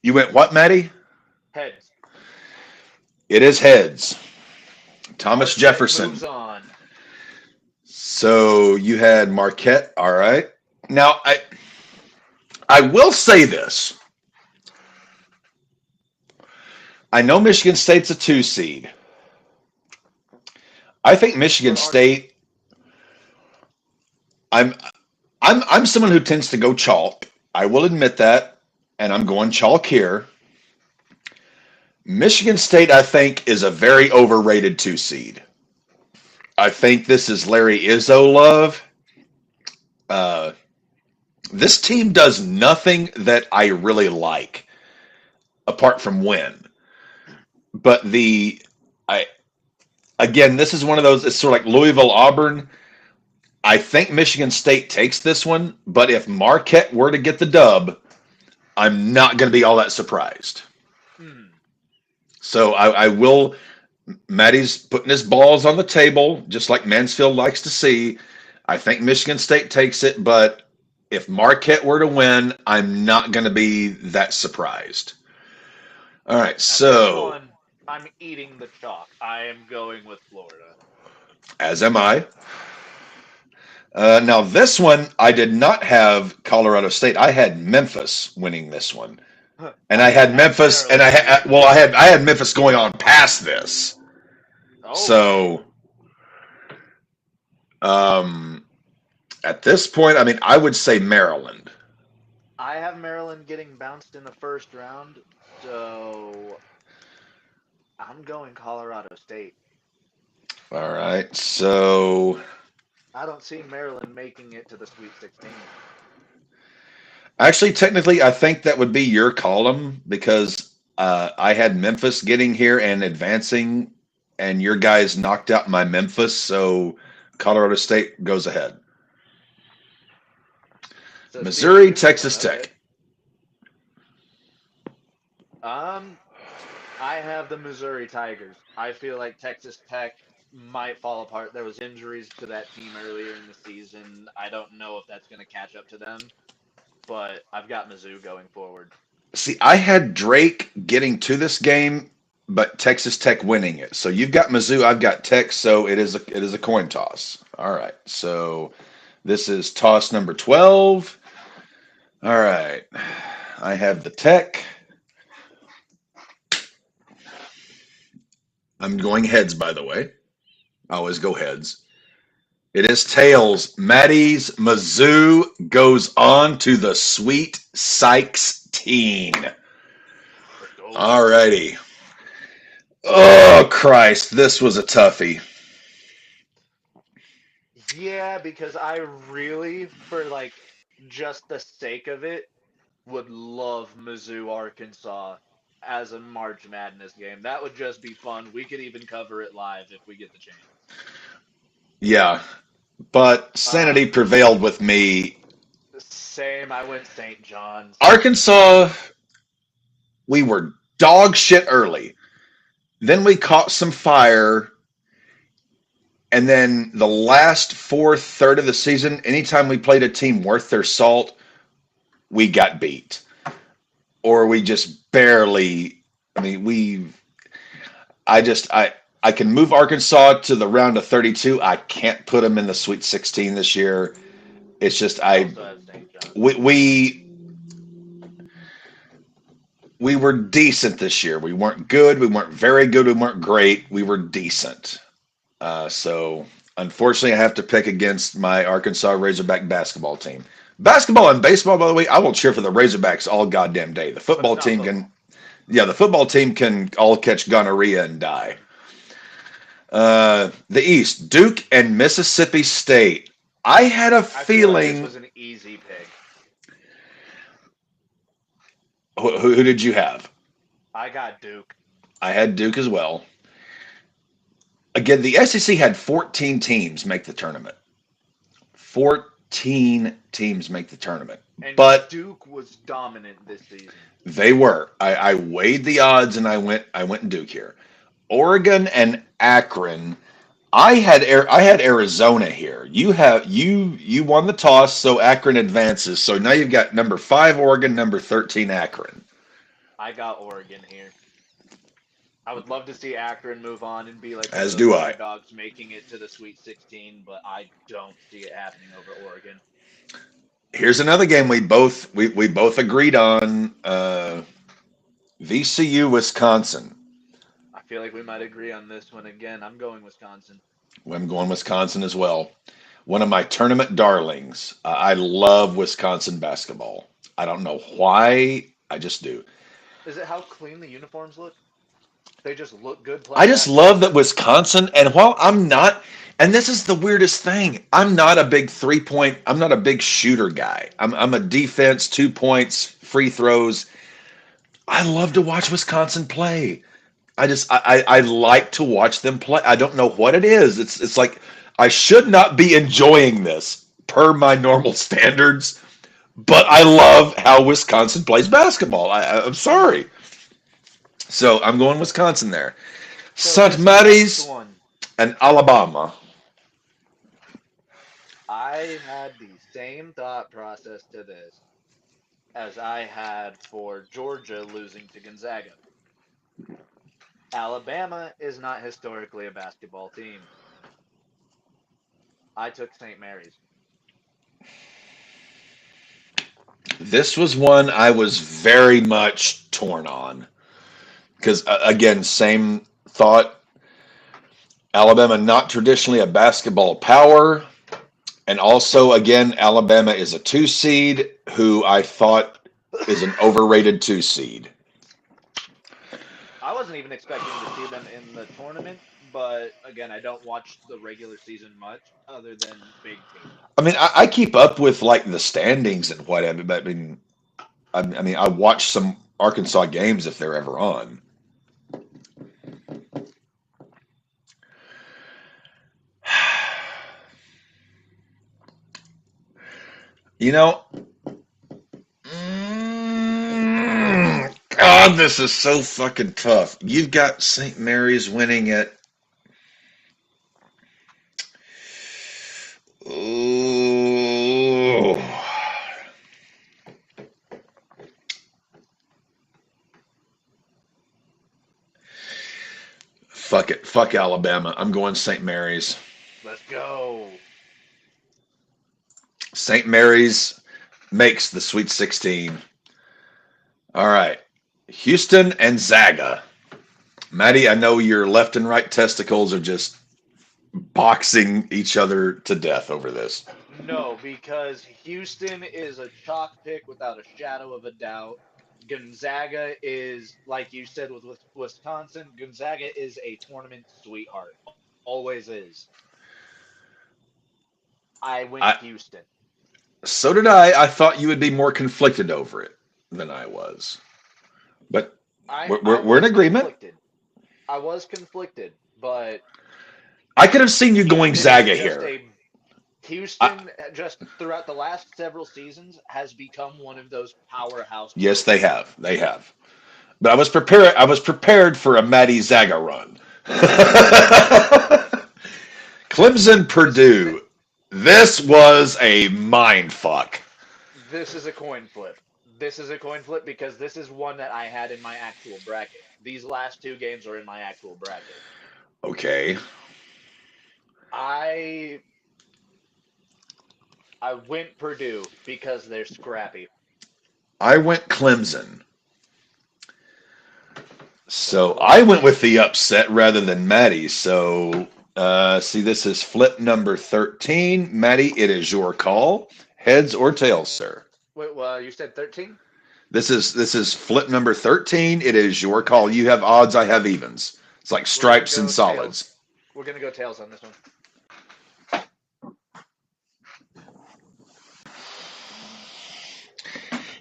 You went what, Maddie? Heads. It is heads. Thomas Marquette Jefferson. moves on. So you had Marquette. All right. Now I will say this. I know Michigan State's a 2 seed. I think Michigan State. I'm someone who tends to go chalk. I will admit that, and I'm going chalk here. Michigan State, I think, is a very overrated 2 seed. I think this is Larry Izzo love. This team does nothing that I really like, apart from win. But again, this is one of those. It's sort of like Louisville Auburn. I think Michigan State takes this one, but if Marquette were to get the dub, I'm not going to be all that surprised. So I will. Maddie's putting his balls on the table, just like Mansfield likes to see. I think Michigan State takes it, but if Marquette were to win, I'm not going to be that surprised. All right, so One, I'm eating the chalk. I am going with Florida. As am I. Now this one, I did not have Colorado State. I had Memphis winning this one, and I had Memphis, and I had Memphis going on past this. Oh. So, at this point, I mean, I would say Maryland. I have Maryland getting bounced in the first round, so I'm going Colorado State. All right, so I don't see Maryland making it to the Sweet 16. actually, technically, I think that would be your column because I had Memphis getting here and advancing, and your guys knocked out my Memphis, so Colorado State goes ahead. So Missouri, Texas Tech. I have the Missouri Tigers. I feel like Texas Tech might fall apart. There was injuries to that team earlier in the season. I don't know if that's going to catch up to them, but I've got Mizzou going forward. See, I had Drake getting to this game, but Texas Tech winning it. So you've got Mizzou, I've got Tech, so it is a coin toss. All right. So this is toss number 12. All right. I have the Tech. I'm going heads, by the way. I always go heads. It is tails. Maddie's Mizzou goes on to the Sweet 16. go. Alrighty. Oh, Christ. This was a toughie. Yeah, because I really, for like just the sake of it, would love Mizzou, Arkansas as a March Madness game. That would just be fun. We could even cover it live if we get the chance. Yeah. But Uh, sanity prevailed with me. Same. I went St. John's. Arkansas, we were dog shit early. Then we caught some fire. And then the last fourth, third of the season, anytime we played a team worth their salt, we got beat. Or we just barely. I mean, I just, I can move Arkansas to the round of 32. I can't put them in the Sweet 16 this year. It's just, I also have St. John's. we, we, we were decent this year. We weren't good. We weren't very good. We weren't great. We were decent. So unfortunately, I have to pick against my Arkansas Razorback basketball team. Basketball and baseball, by the way, I will cheer for the Razorbacks all goddamn day. The But it's football not team football. can, yeah, the football team can all catch gonorrhea and die. The East, Duke and Mississippi State. I had a I feel like this feeling. was an easy pick. Who did you have? I got Duke. I had Duke as well. Again, the SEC had 14 teams make the tournament. 14 teams make the tournament. And But Duke was dominant this season. they were. I weighed the odds and I went Duke here. Oregon and Akron. I had Arizona here. You won the toss, so Akron advances. So now you've got number 5 Oregon, number 13 Akron. I got Oregon here. I would love to see Akron move on and be like one of As those do I. underdogs making it to the Sweet 16, but I don't see it happening over Oregon. Here's another game we both agreed on. VCU Wisconsin. I feel like we might agree on this one again. I'm going Wisconsin. I'm going Wisconsin as well. One of my tournament darlings. I love Wisconsin basketball. I don't know why. I just do. Is it how clean the uniforms look? They just look good I playing just love basketball? that Wisconsin, and while I'm not, and this is the weirdest thing, I'm not a big 3 point, I'm not a big shooter guy. I'm a defense, 2 points, free throws. I love to watch Wisconsin play. I like to watch them play. I don't know what it is. It's like I should not be enjoying this per my normal standards, but I love how Wisconsin plays basketball. I'm sorry. So I'm going Wisconsin there. So St. this next Mary's one, and Alabama. I had the same thought process to this as I had for Georgia losing to Gonzaga. Alabama is not historically a basketball team. I took St. Mary's. This was one I was very much torn on because again, same thought. Alabama not traditionally a basketball power. And also, again, Alabama is a 2 seed who I thought is an overrated 2 seed. I wasn't even expecting to see them in the tournament, but again, I don't watch the regular season much other than big teams. I mean, I keep up with like the standings and whatever, but I mean, I watch some Arkansas games if they're ever on. You know, God, this is so fucking tough. You've got St. Mary's winning it. Ooh. Fuck it. Fuck Alabama. I'm going St. Mary's. Let's go. St. Mary's makes the Sweet 16. All right. Houston and Zaga. Maddie, I know your left and right testicles are just boxing each other to death over this. No, because Houston is a chalk pick without a shadow of a doubt. Gonzaga is, like you said with Wisconsin, Gonzaga is a tournament sweetheart. Always is. I went I Houston. so did I. I thought you would be more conflicted over it than I was, but I we're in was agreement. conflicted. I was conflicted, but I could have seen you going Houston is Zaga just here. a I, Houston just throughout the last several seasons has become one of those powerhouse yes, they programs. have. They have. But I was prepared. I was prepared for a Matty Zaga run. Clemson, This Purdue. This was a mind fuck. this is a coin flip. This is a coin flip because this is one that I had in my actual bracket. These last two games are in my actual bracket. Okay. I I went Purdue because they're scrappy. I went Clemson. So So I let's went with the upset rather than Maddie. So see, this is flip number 13. Maddie, it is your call. Heads or tails, sir. wait. Well, you said 13. This is flip number 13. It is your call. You have odds, I have evens. It's like We're gonna stripes and go tails. solids. We're gonna go tails on this one.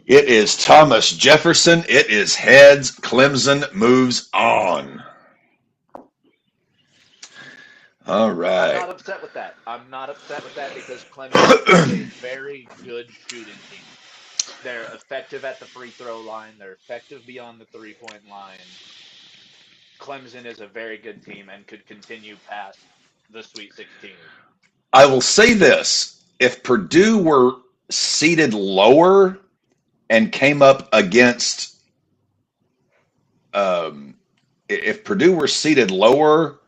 It is Thomas Jefferson. It is heads. Clemson moves on. All I'm right. not upset with that. I'm not upset with that because Clemson is a very good shooting team. They're effective at the free throw line. They're effective beyond the 3-point line. Clemson is a very good team and could continue past the Sweet 16. I will say this. If Purdue were seated lower and came up against, um, if Purdue were seated lower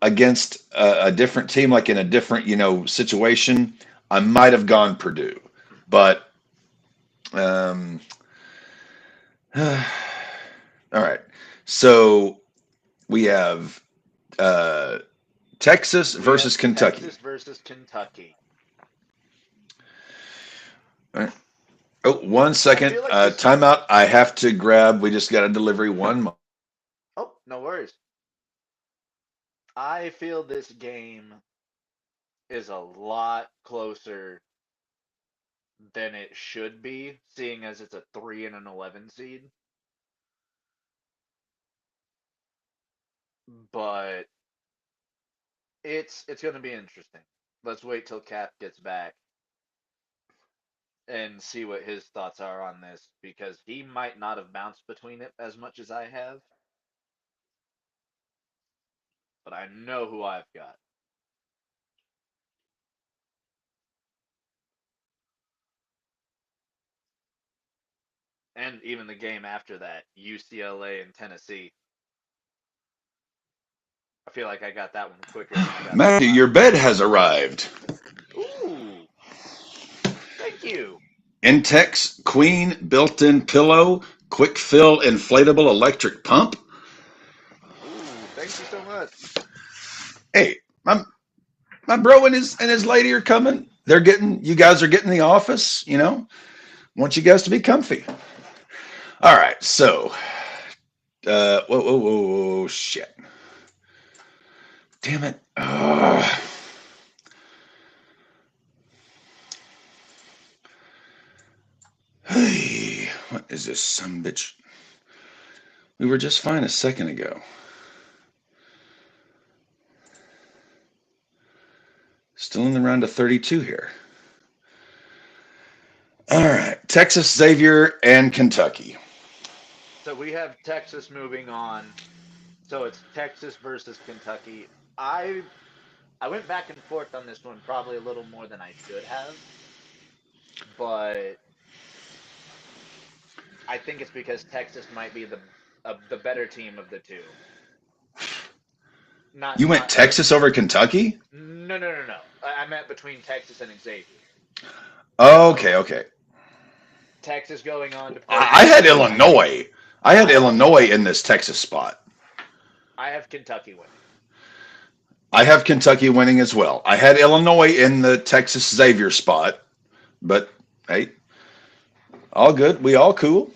against a different team, like in a different, situation, I might have gone Purdue. But, um, all right. So we have uh, Texas We have versus Kentucky. Texas versus Kentucky. All right. Oh, one I second. feel like this. Timeout. I have to grab. We just got a delivery. One. Oh, no worries. I feel this game is a lot closer than it should be, seeing as it's a 3 and an 11 seed. But it's going to be interesting. Let's wait till Cap gets back and see what his thoughts are on this because he might not have bounced between it as much as I have, but I know who I've got. And even the game after that, UCLA and Tennessee. I feel like I got that one quicker than I got this Matthew, your last one. bed has arrived. Ooh, thank you. Intex Queen built-in pillow, quick fill inflatable electric pump. Ooh, thank you so much. Hey, my bro and his lady are coming. They're getting. You guys are getting the office. Want you guys to be comfy. All right. So, whoa, whoa, whoa, whoa, shit. Damn it. Hey, what is this, some bitch? We were just fine a second ago. Still in the round of 32 here. All right. Texas, Xavier, and Kentucky. So we have Texas moving on. So it's Texas versus Kentucky. I I went back and forth on this one probably a little more than I should have, but I think it's because Texas might be the better team of the two. You went Not like Texas over Kentucky? no. I meant between Texas and Xavier. Okay, So okay. Texas going on to play I had Kentucky. Illinois. I had I have Illinois Kentucky. in this Texas spot. I have Kentucky winning. I have Kentucky winning as well. I had Illinois in the Texas Xavier spot, but hey, all good. We all cool.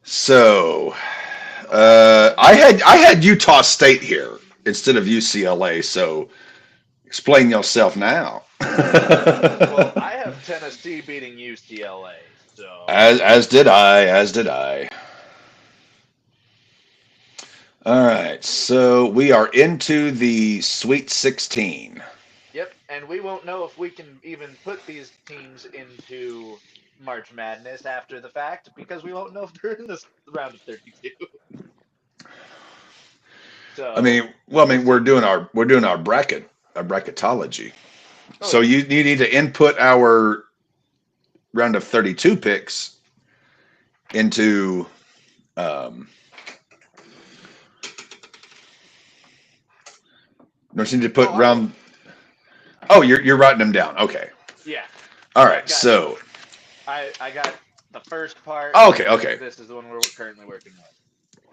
So, I had Utah State here instead of UCLA. So, explain yourself now. Well, I have Tennessee beating UCLA, so As did I. As did I. All right. So we are into the Sweet 16. yep. And we won't know if we can even put these teams into March Madness after the fact because we won't know if they're in this round of 32. So I we'll mean, see. we're doing our bracketology. Oh So yeah. you need to input our round of 32 picks into don't you need to put Oh, I will. round. Oh, you're writing them down. Okay. Yeah. All I've right. got So I got the first part, okay, and okay. this is the one we're currently working with.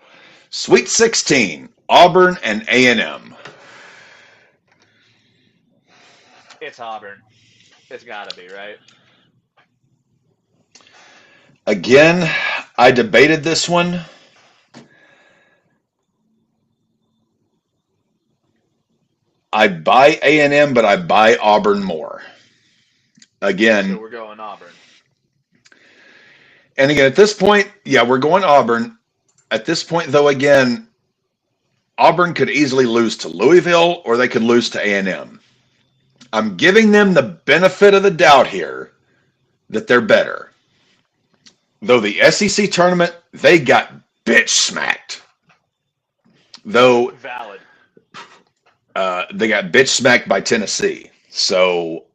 Sweet 16, Auburn and A&M. It's Auburn. It's gotta be, right? Again, I debated this one. I buy A&M, but I buy Auburn more. So Again, we're going Auburn. and again at this point, yeah, we're going Auburn. At this point, though, again, Auburn could easily lose to Louisville, or they could lose to A&M. I'm giving them the benefit of the doubt here that they're better. Though the SEC tournament, they got bitch smacked. Though Valid. they got bitch smacked by Tennessee. So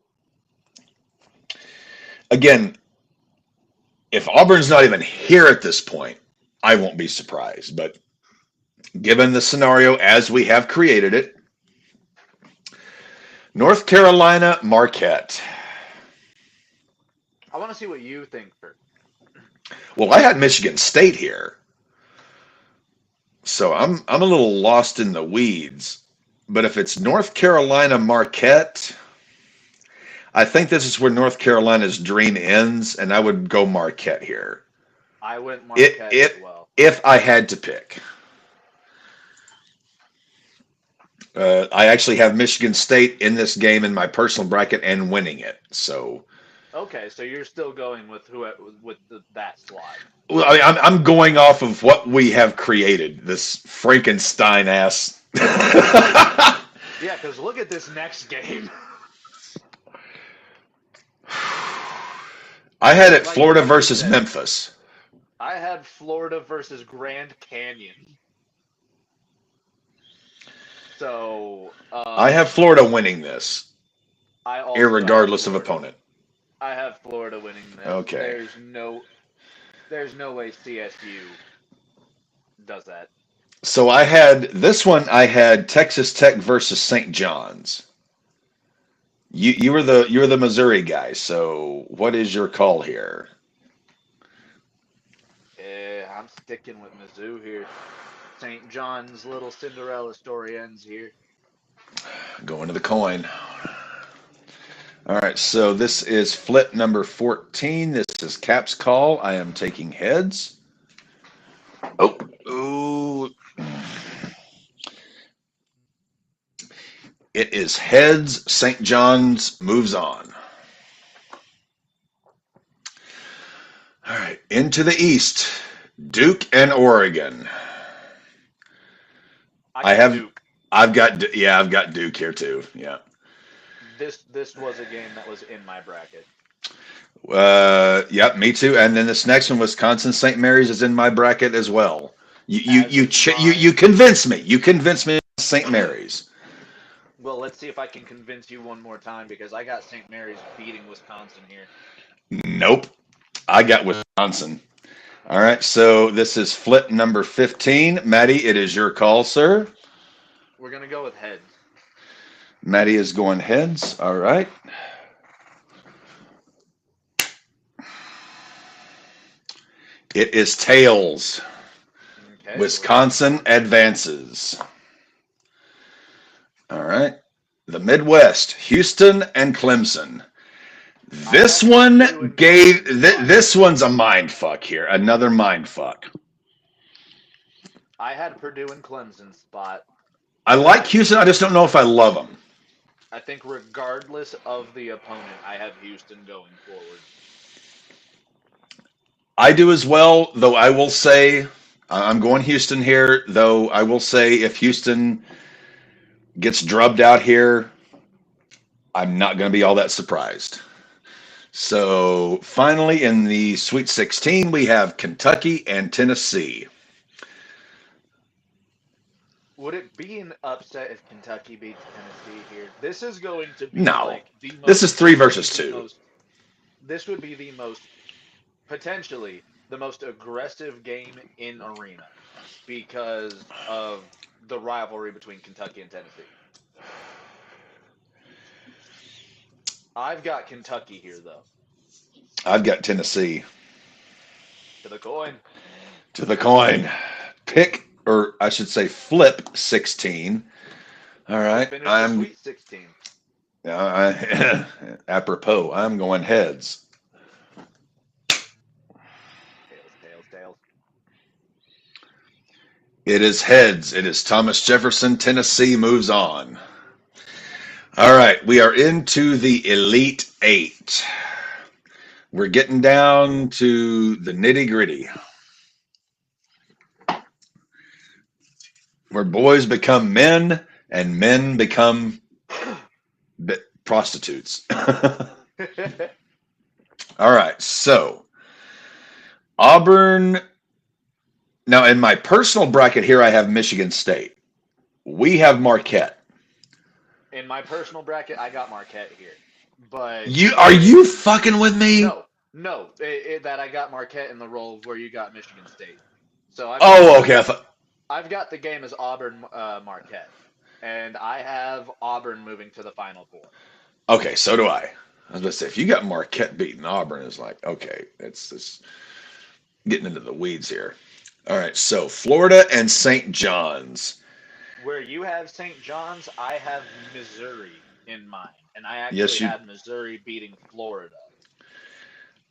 again, if Auburn's not even here at this point, I won't be surprised. But given the scenario as we have created it, North Carolina, Marquette. I want to see what you think first. Well, I had Michigan State here, so I'm a little lost in the weeds. But if it's North Carolina, Marquette, I think this is where North Carolina's dream ends, and I would go Marquette here. I went It, Marquette as it, well. if I had to pick. I actually have Michigan State in this game in my personal bracket and winning it. So, Okay, so you're still going with that slot. well, I'm going off of what we have created. This Frankenstein ass. Yeah, because look at this next game. I had it Florida Like you versus said, Memphis. I had Florida versus Grand Canyon. So I have Florida winning this, I also have irregardless of Florida. opponent. I have Florida winning this. Okay. There's no way CSU does that. So I had this one. I had Texas Tech versus St. John's. You were the Missouri guy. So what is your call here? I'm sticking with Mizzou here. St. John's little Cinderella story ends here. Going to the coin. All right. So this is flip number 14. This is Cap's call. I am taking heads. Oh, ooh. It is heads. St. John's moves on. All right. Into the East. Duke and Oregon. I got Duke. I've got Duke here too. Yeah. This was a game that was in my bracket. Yep, me too. And then this next one, Wisconsin St. Mary's, is in my bracket as well. You convince me. You convince me. St. Mary's. Well, let's see if I can convince you one more time because I got St. Mary's beating Wisconsin here. Nope, I got Wisconsin. All right, so this is flip number 15. Maddie, it is your call, sir. We're gonna go with heads. Maddie is going heads. All right. It is tails. Okay, Wisconsin advances. All right. The Midwest, Houston and Clemson. This one this one's a mind fuck here. Another mind fuck. I had Purdue and Clemson spot. I like I Houston. I just don't know if I love them. I think regardless of the opponent, I have Houston going forward. I do as well, though I will say I'm going Houston here, though I will say if Houston gets drubbed out here, I'm not going to be all that surprised. So finally, in the Sweet 16, we have Kentucky and Tennessee. Would it be an upset if Kentucky beats Tennessee here? This is going to be No, like the this most. is three This would be versus the two. most. This would be the most potentially the most aggressive game in arena because of the rivalry between Kentucky and Tennessee. I've got Kentucky here though. I've got Tennessee. To the coin. To the coin. Pick, or I should say, flip 16. All We'll right, finish the Sweet 16. apropos. I'm going heads. Tails, tails, tails. It is heads. It is Thomas Jefferson. Tennessee moves on. All right, we are into the Elite Eight. We're getting down to the nitty gritty, where boys become men and men become prostitutes. All right, so Auburn. Now, in my personal bracket here, I have Michigan State. We have Marquette. In my personal bracket, I got Marquette here, but You are you fucking with me? no, no, that I got Marquette in the role where you got Michigan State. So Oh, okay. I've got the game as Auburn Marquette, and I have Auburn moving to the Final Four. Okay, so do I. I was going to say, if you got Marquette beating Auburn, it's like, okay, it's getting into the weeds here. All right, so Florida and St. John's. Where you have St. John's, I have Missouri in mind, and I actually Yes, you. had Missouri beating Florida.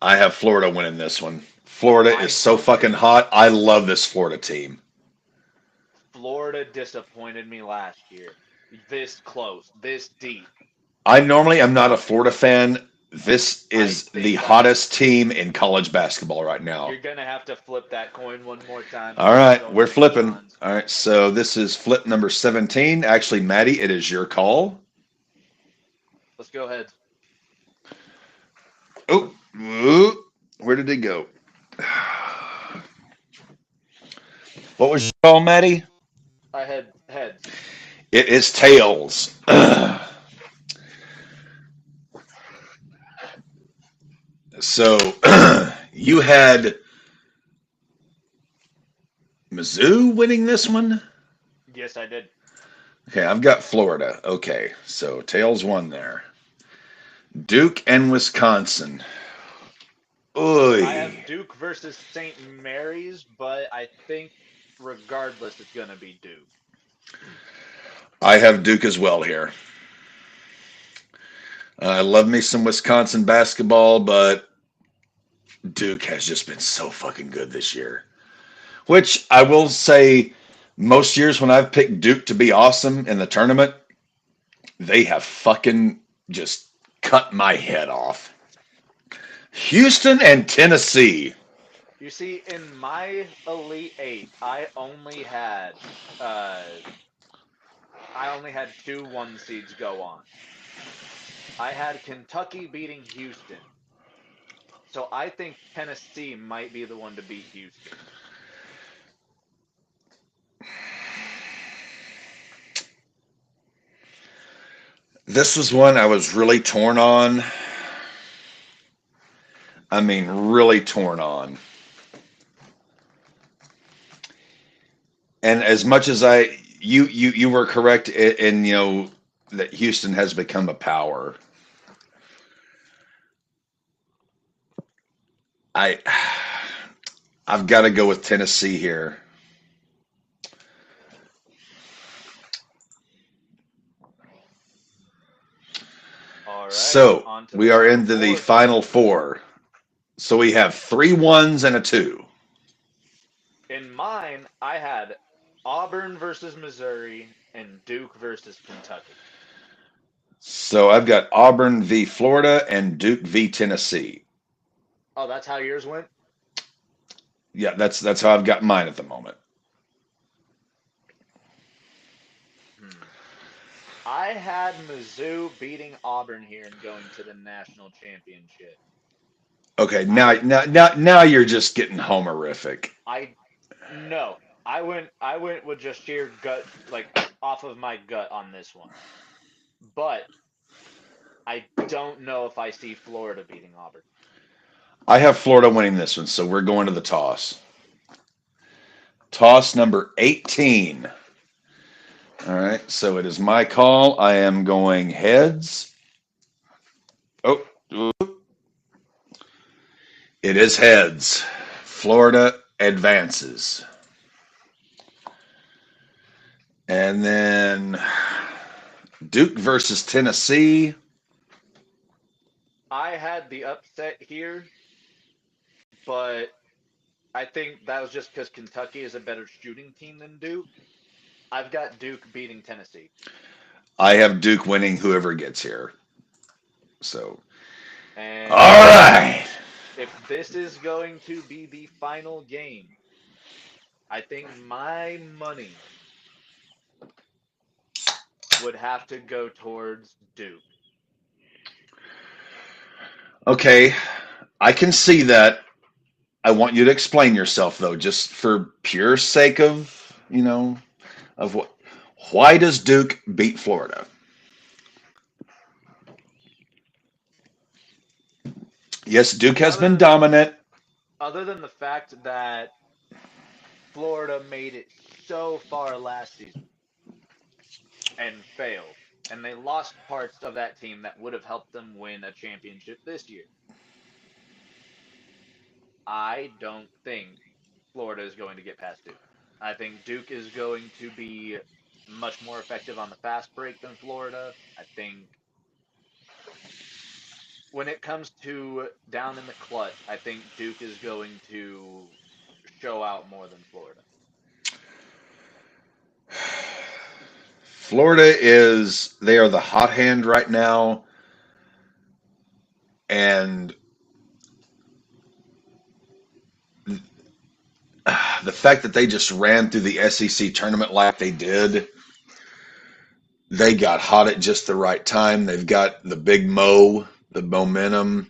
I have Florida winning this one. Florida is I so fucking hot. I love this Florida team. Florida disappointed me last year. This close, this deep. I normally am not a Florida fan. This I is the think I hottest team in college basketball right now. You're gonna have to flip that coin one more time All because I'm right, going we're St. flipping. John's. All right, so this is flip number 17. Actually, Maddie, it is your call. Let's go ahead. Oh, ooh, where did it go? What was your call, Maddie? I had heads. It is tails. So you had Mizzou winning this one? Yes, I did. Okay, I've got Florida. Okay, so tails won there. Duke and Wisconsin. I Oy. have Duke versus St. Mary's, but I think regardless, it's gonna be Duke. I have Duke as well here. I love me some Wisconsin basketball, but Duke has just been so fucking good this year. Which I will say, most years when I've picked Duke to be awesome in the tournament, they have fucking just cut my head off. Houston and Tennessee. You see, in my Elite Eight, uh I only had two one seeds go on. I had Kentucky beating Houston. So I think Tennessee might be the one to beat Houston. This was one I was really torn on. I mean, really torn on. And as much as you were correct in that Houston has become a power. I I've got to go with Tennessee here. All right, So on to the we are Final into the Four. final four. So we have 3 1s and a 2. In mine, I had Auburn versus Missouri and Duke versus Kentucky. So I've got Auburn v. Florida and Duke v. Tennessee. Oh, that's how yours went? Yeah, that's how I've got mine at the moment. Hmm. I had Mizzou beating Auburn here and going to the national championship. Okay, now I now now now you're just getting homerific. I no. I went with just sheer gut, like off of my gut on this one. But I don't know if I see Florida beating Auburn. I have Florida winning this one, so we're going to the toss. Toss number 18. All right, so it is my call. I am going heads. Oh, it is heads. Florida advances. And then Duke versus Tennessee. I had the upset here, but I think that was just because Kentucky is a better shooting team than Duke. I've got Duke beating Tennessee. I have Duke winning whoever gets here. So, And all right. if this is going to be the final game, I think my money would have to go towards Duke. Okay, I can see that. I want you to explain yourself though, just for pure sake of, of what. Why does Duke beat Florida? Yes, Duke has been Other dominant. other than the fact that Florida made it so far last season and failed, and they lost parts of that team that would have helped them win a championship this year. I don't think Florida is going to get past Duke. I think Duke is going to be much more effective on the fast break than Florida. I think when it comes to down in the clutch, I think Duke is going to show out more than Florida. They are the hot hand right now. And the fact that they just ran through the SEC tournament like they did, they got hot at just the right time. They've got the big the momentum.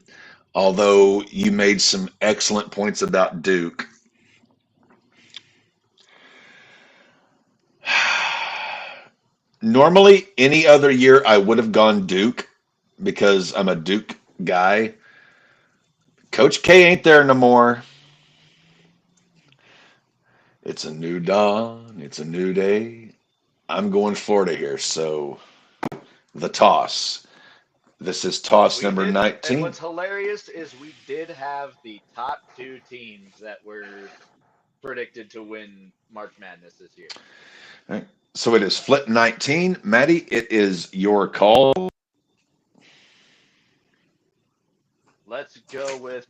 Although you made some excellent points about Duke. Normally, any other year, I would have gone Duke because I'm a Duke guy. Coach K ain't there no more. It's a new dawn. It's a new day. I'm going Florida here. So the toss. This is toss We number did, and 19. what's hilarious is we did have the top two teams that were predicted to win March Madness this year. All right. So it is flip 19. Maddie, it is your call. Let's go with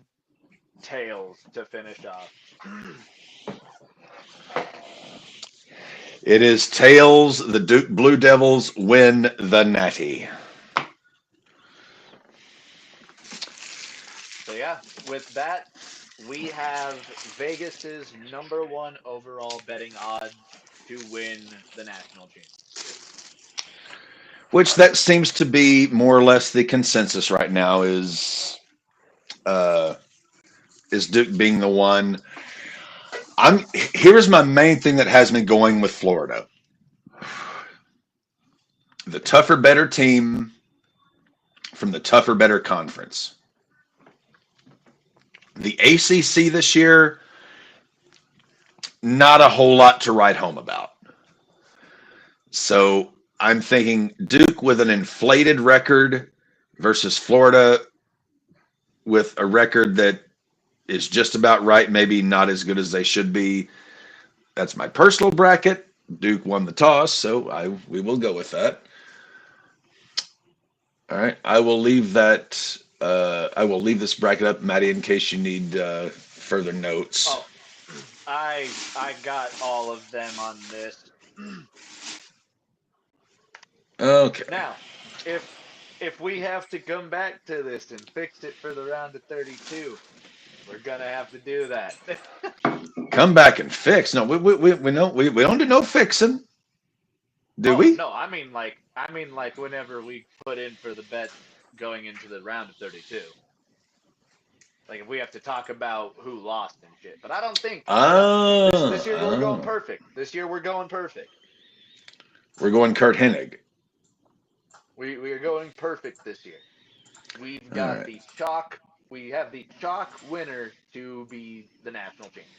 tails to finish off. It is tails. The Duke Blue Devils win the Natty. So yeah, with that, we have Vegas's number one overall betting odds to win the national championship. Which that seems to be more or less the consensus right now uh, is Duke being the one. Here's my main thing that has me going with Florida. The tougher, better team from the tougher, better conference. The ACC this year, not a whole lot to write home about. So I'm thinking Duke with an inflated record versus Florida with a record that is just about right, maybe not as good as they should be. That's my personal bracket. Duke won the toss, so we will go with that. All right, I will leave that. I will leave this bracket up, Maddie, in case you need further notes. Oh, I got all of them on this. Okay. Now, if if we have to come back to this and fix it for the round of 32, we're gonna have to do that. Come back and fix. No, we don't do no fixing, do Oh we? no, I mean like whenever we put in for the bets going into the round of 32. Like if we have to talk about who lost and shit. But I don't think this year we're going Oh. perfect. This year we're going perfect. We're going Kurt Hennig. We are going perfect this year. We've All got right. the chalk. We have the chalk winner to be the national champion.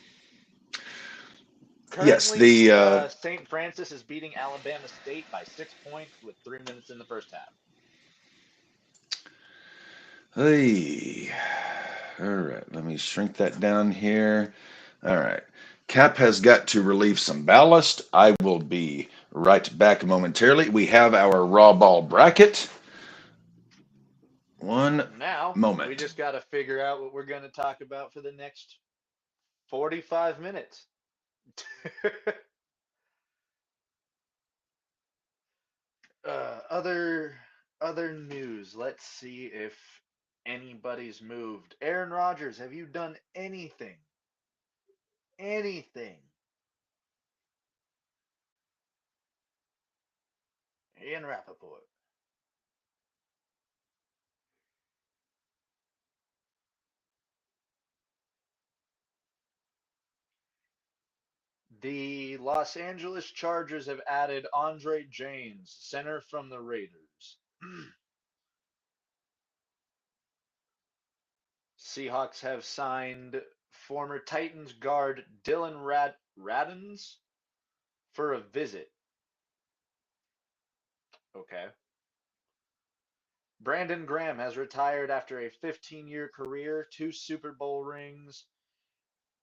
Yes, Currently, the St. Francis is beating Alabama State by 6 points with 3 minutes in the first half. hey. All right, let me shrink that down here. All right. Cap has got to relieve some ballast. I will be right back momentarily. We have our raw ball bracket. One Now we moment. just got to figure out what we're going to talk about for the next 45 minutes. Other news. Let's see if anybody's moved. Aaron Rodgers, have you done anything? Anything? Ian Rappaport. The Los Angeles Chargers have added Andre James, center from the Raiders. Seahawks have signed former Titans guard Dylan Radens for a visit. Okay. Brandon Graham has retired after a 15-year career, 2 Super Bowl rings.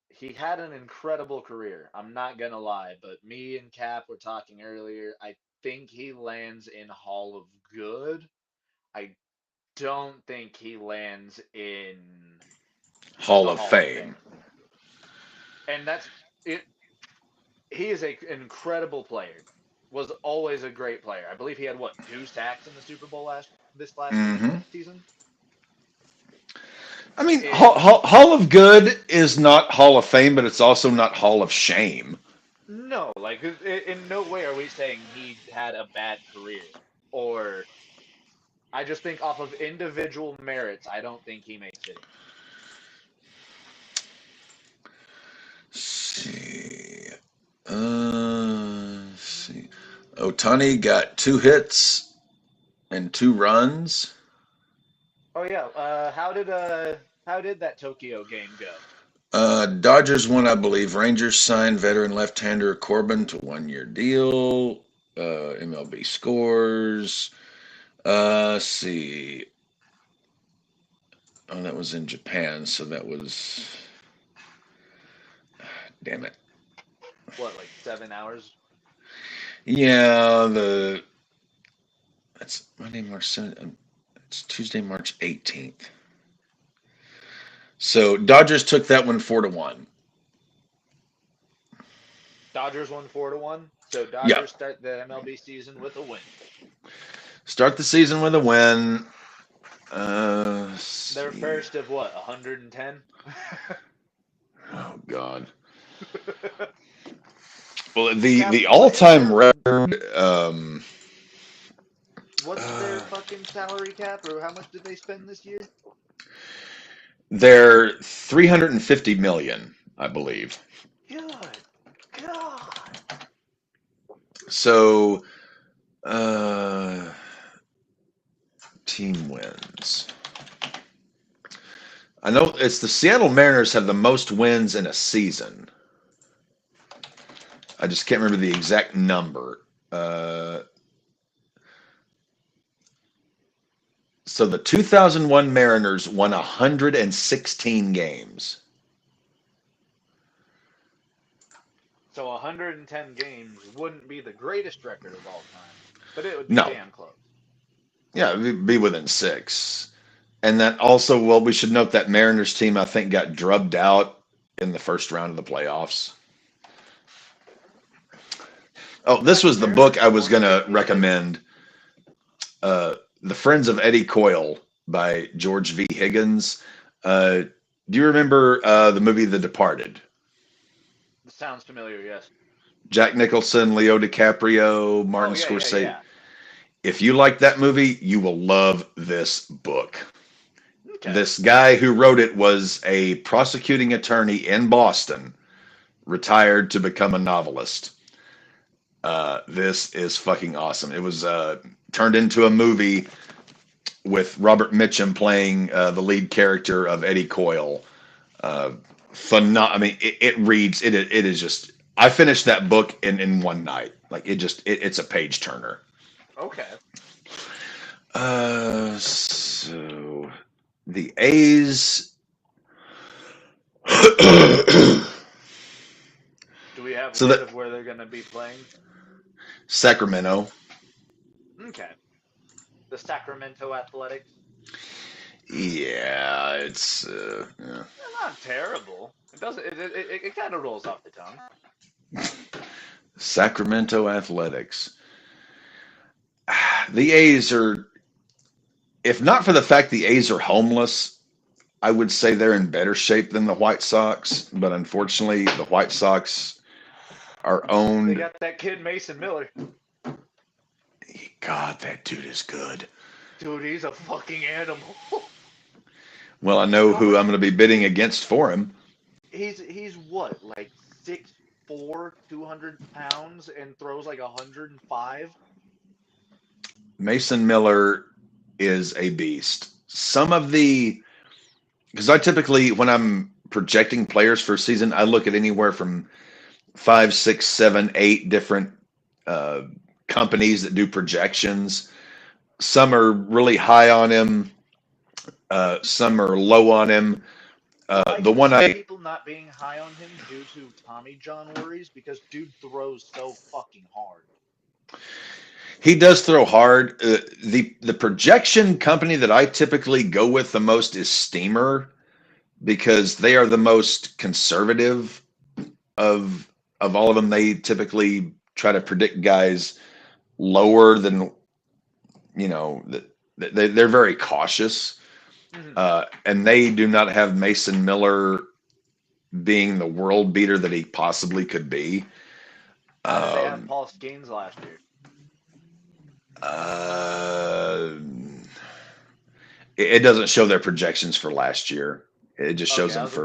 He had an incredible career. I'm not going to lie, but me and Cap were talking earlier. I think he lands in Hall of Good. I don't think he lands in Hall the of Hall of Fame. Fame. And that's it. He is an incredible player. Was always a great player. I believe he had what 2 sacks in the Super Bowl last Hmm. season. I mean, In Hall of Good is not Hall of Fame, but it's also not Hall of Shame. No, like in no way are we saying he had a bad career. Or I just think off of individual merits, I don't think he makes it in. See. See. Otani got 2 hits and 2 runs. Oh yeah, how did that Tokyo game go? Dodgers won, I believe. Rangers signed veteran left-hander Corbin to 1-year deal. MLB scores. Let's see. Oh, that was in Japan, so that was. Damn it. What, like 7 hours? Yeah, that's Monday, March 7th. It's Tuesday, March 18th. So Dodgers took that one 4-1. Dodgers won 4-1, so Yeah. Dodgers start the MLB season with a win. Start the season with a win. Let's Their see. first of what, 110? Oh God. Well, the Cap, all time record. what's their Uh, fucking salary cap, or how much did they spend this year? they're 350 million, I believe. Good God. So, uh, team wins. I know it's the Seattle Mariners have the most wins in a season. I just can't remember the exact number. So the 2001 Mariners won 116 games. So 110 games wouldn't be the greatest record of all time, but it would be No, damn close. yeah, it'd be within 6. And that also, well, we should note that Mariners team, I think, got drubbed out in the first round of the playoffs. Oh, But this was the book I was going to recommend. The Friends of Eddie Coyle by George V. Higgins. Do you remember the movie The Departed? sounds familiar, yes. Jack Nicholson, Leo DiCaprio, Oh Martin yeah, yeah, Scorsese. yeah. If you like that movie, you will love this book. Okay. This guy who wrote it was a prosecuting attorney in Boston, retired to become a novelist. This is fucking awesome. It was turned into a movie with Robert Mitchum playing the lead character of Eddie Coyle. I mean, it reads. It is just. I finished that book in one night. Like it's a page turner. Okay. So the A's. Do we have So word that of where they're gonna be playing? Sacramento. Okay. The Sacramento Athletics. Yeah, it's yeah. They're not terrible. It doesn't. It kind of rolls off the tongue. Sacramento Athletics. The A's are, if not for the fact the A's are homeless, I would say they're in better shape than the White Sox. But unfortunately, the White Sox are They owned. got that kid Mason Miller. God, that dude is good. Dude, he's a fucking animal. Well, I know How who I'm much? going to be bidding against for him. He's what, like 6'4", 200 pounds, and throws like 105. Mason Miller is a beast. Because I typically, when I'm projecting players for a season, I look at anywhere from five, six, seven, eight different uh, companies that do projections. Some are really high on him. Some are low on him. So I The can one see I people not being high on him due to Tommy John worries because dude throws so fucking hard. He does throw hard. The projection company that I typically go with the most is Steamer because they are the most conservative of all of them. They typically try to predict guys lower than they're very cautious, Mm-hmm. and they do not have Mason Miller being the world beater that he possibly could be. How did they have Um, Paul Skeens last year? uh, it doesn't show their projections for last year. It just shows Okay, them for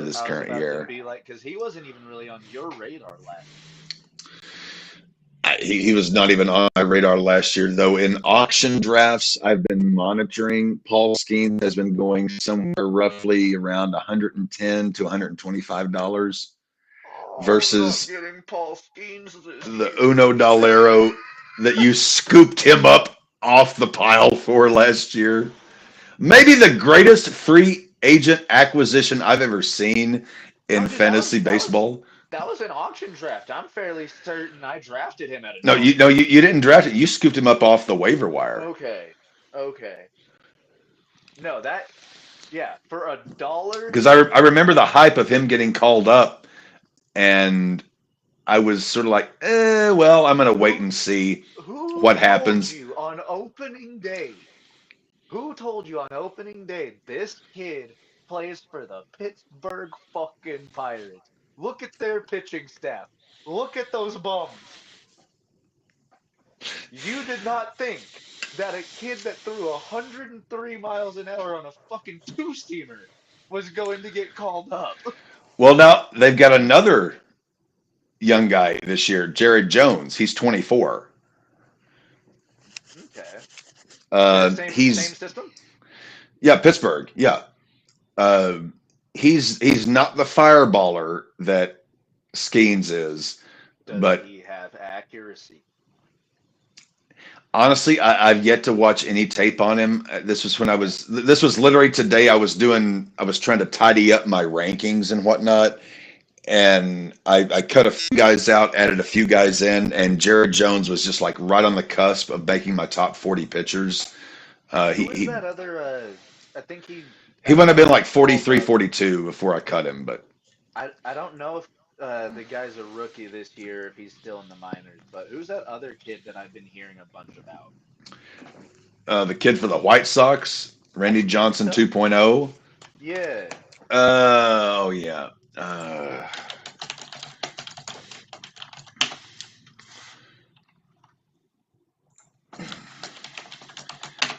this I was current about to year. be like, because he wasn't even really on your radar last year. He was not even on my radar last year, though. In auction drafts, I've been monitoring. Paul Skeens has been going somewhere roughly around 110 to $125 Oh, I'm not versus getting Paul Skeens this the year. Uno Dollaro that you scooped him up off the pile for last year. Maybe the greatest free agent acquisition I've ever seen No, in dude, that was fantasy that was baseball. that was an auction draft. I'm fairly certain I drafted him at a No, dollar. you didn't draft it. You scooped him up off the waiver wire. Okay, okay. No, that yeah, for a dollar. Because I remember the hype of him getting called up, and I was sort of like, well, I'm going to wait Who and see who what told happens. you on opening day? Who told you on opening day this kid plays for the Pittsburgh fucking Pirates? Look at their pitching staff. Look at those bums. You did not think that a kid that threw 103 miles an hour on a fucking two-seamer was going to get called up. Well, now they've got another young guy this year, Jared Jones. He's 24. Okay. Yeah, same He's system. yeah, Pittsburgh. Yeah, uh, he's not the fireballer that Skeens is, Does but he have accuracy? honestly, I've yet to watch any tape on him. This was when I was. This was literally today. I was trying to tidy up my rankings and whatnot, and I cut a few guys out, added a few guys in, and Jared Jones was just like right on the cusp of making my top 40 pitchers. Uh, he Who is he that other? I think he he at would have one been like point called 43, up. 42 before I cut him, but. I don't know if the guy's a rookie this year, if he's still in the minors, but who's that other kid that I've been hearing a bunch about? The kid for the White Sox, I Randy think Johnson so. 2.0. Yeah. Oh yeah.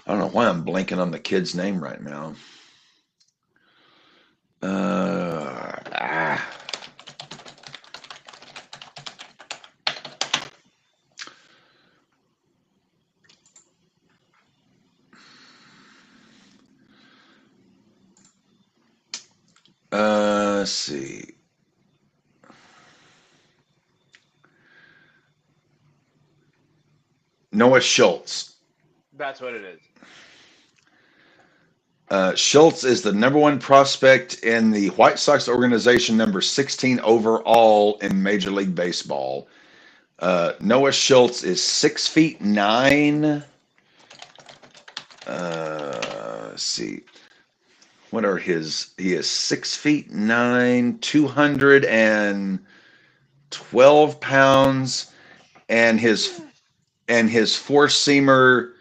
I don't know why I'm blanking on the kid's name right now. Uh, ah. Let's see. Noah Schultz. That's what it is. Schultz is the number one prospect in the White Sox organization, number 16 overall in Major League Baseball. Noah Schultz is 6 feet 9. Let's see. What are his? He is 6 feet 9, 212 pounds, and his Jesus. four seamer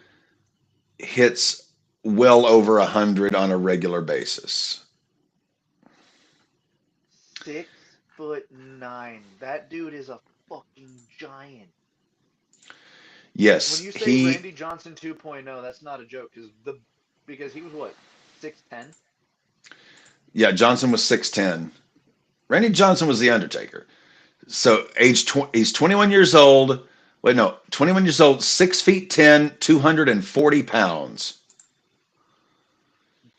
hits well over 100 on a regular basis. 6'9". That dude is a fucking giant. When Yes, you say he. Randy Johnson 2.0, that's not a joke because he was what, 6'10"? Yeah, Johnson was 6'10". Randy Johnson was the Undertaker. So he's 21 years old. Wait, no, 21 years old, 6 feet 10, 240 pounds.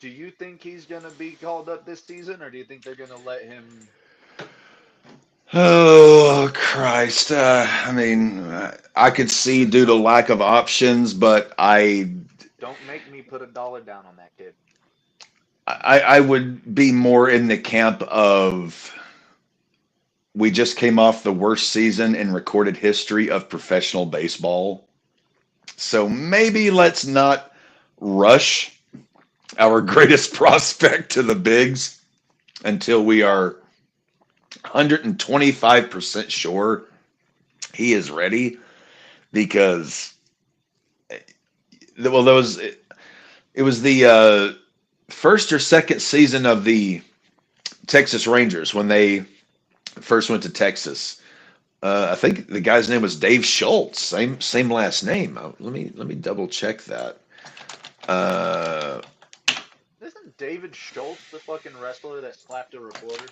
Do you think he's gonna be called up this season, or do you think they're gonna let him? Oh Christ! I mean, I could see due to lack of options, but Don't make me put $1 down on that kid. I would be more in the camp of we just came off the worst season in recorded history of professional baseball. So maybe let's not rush our greatest prospect to the bigs until we are 125% sure he is ready because well it was the first or second season of the Texas Rangers when they first went to Texas. I think the guy's name was Dave Schultz, same last name. Let me double check that. Uh, Isn't David Schultz the fucking wrestler that slapped a reporter?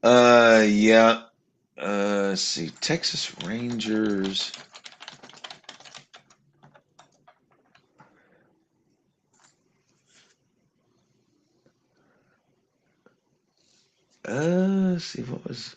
yeah. Let's see, Texas Rangers. Let's see what was.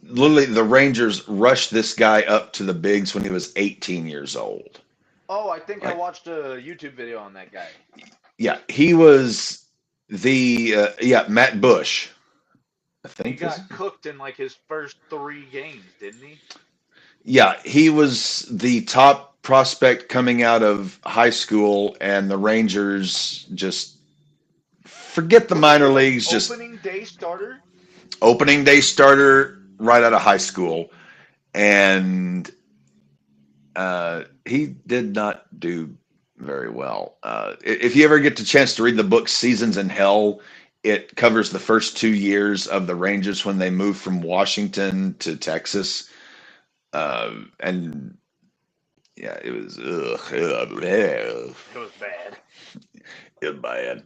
Literally, the Rangers rushed this guy up to the bigs when he was 18 years old. Oh, I think I Like, watched a YouTube video on that guy. yeah, he was the Matt Bush, I He think is. got cooked in like his first 3 games, didn't he? Yeah, he was the top prospect coming out of high school, and the Rangers just forget the Was he minor an leagues. Just opening day starter? opening day starter right out of high school, and he did not do very well. If you ever get the chance to read the book Seasons in Hell, it covers the first 2 years of the Rangers when they moved from Washington to Texas. And yeah, it was It was bad. bad.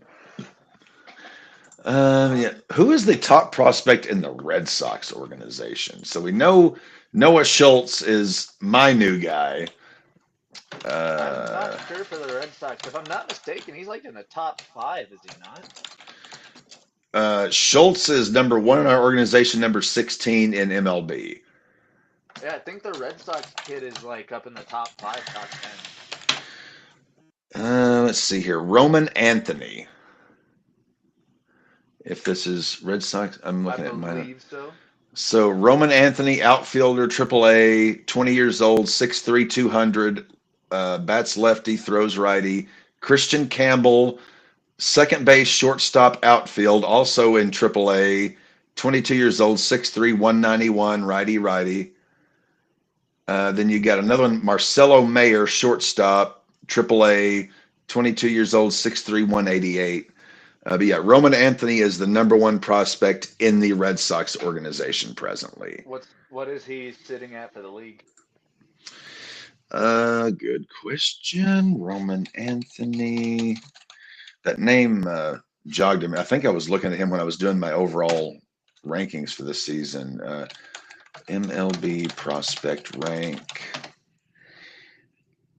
Yeah, who is the top prospect in the Red Sox organization? So we know Noah Schultz is my new guy. I'm not Uh, sure for the Red Sox. If I'm not mistaken, he's like in the top 5, is he not? Schultz is number one in our organization, number 16 in MLB. Yeah, I think the Red Sox kid is like up in the top 5, top 10. Let's see here. Roman Anthony. If this is Red Sox, I'm I looking at minor. believe so. So Roman Anthony, outfielder, AAA, 20 years old, 6'3", 200, bats lefty, throws righty. Christian Campbell, second base, shortstop, outfield, also in AAA, 22 years old, 6'3", 191, righty, righty. Then you got another one, Marcelo Mayer, shortstop, AAA, 22 years old, 6'3", 188. But yeah, Roman Anthony is the number one prospect in the Red Sox organization presently. What is he sitting at for the league? Good question. Roman Anthony. That name jogged him. I think I was looking at him when I was doing my overall rankings for this season. MLB prospect rank.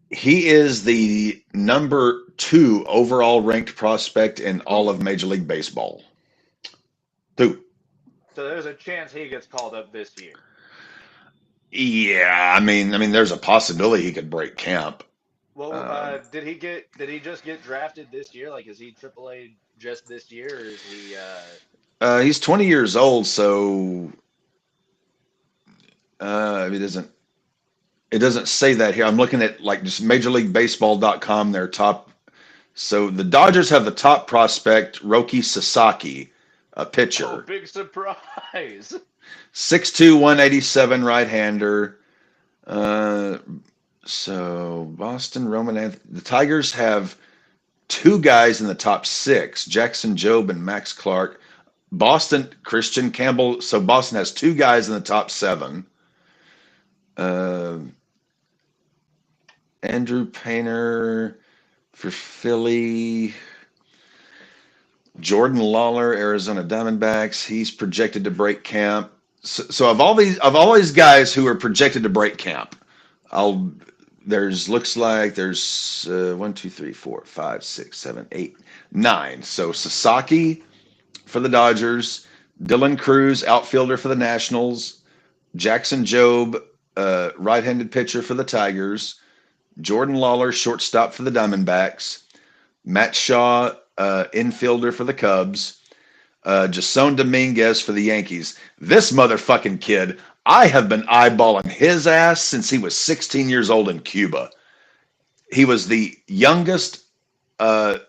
He is the number 2 overall ranked prospect in all of Major League Baseball. 2. So there's a chance he gets called up this year. Yeah, I mean, there's a possibility he could break camp. Well, Um, did he just get drafted this year? Like, is he AAA just this year, or is he? he's 20 years old, so it doesn't say that here. I'm looking at like just MajorLeagueBaseball.com. Their top. So the Dodgers have the top prospect, Roki Sasaki, a Oh, pitcher, big surprise! 6'2", 187, right-hander. Uh, so Boston, Roman Anthony. The Tigers have 2 guys in the top 6, Jackson Jobe and Max Clark. Boston, Christian Campbell. So Boston has 2 guys in the top 7. Uh, Andrew Painter for Philly. Jordan Lawler, Arizona Diamondbacks. He's projected to break camp. So of all these guys who are projected to break camp, I'll looks like there's 1, 2, 3, 4, 5, 6, 7, 8, 9. So Sasaki for the Dodgers, Dylan Cruz, outfielder for the Nationals, Jackson Jobe, right-handed pitcher for the Tigers, Jordan Lawler, shortstop for the Diamondbacks, Matt Shaw, infielder for the Cubs, Jason Dominguez for the Yankees. This motherfucking kid, I have been eyeballing his ass since he was 16 years old in Cuba. He was the youngest uh,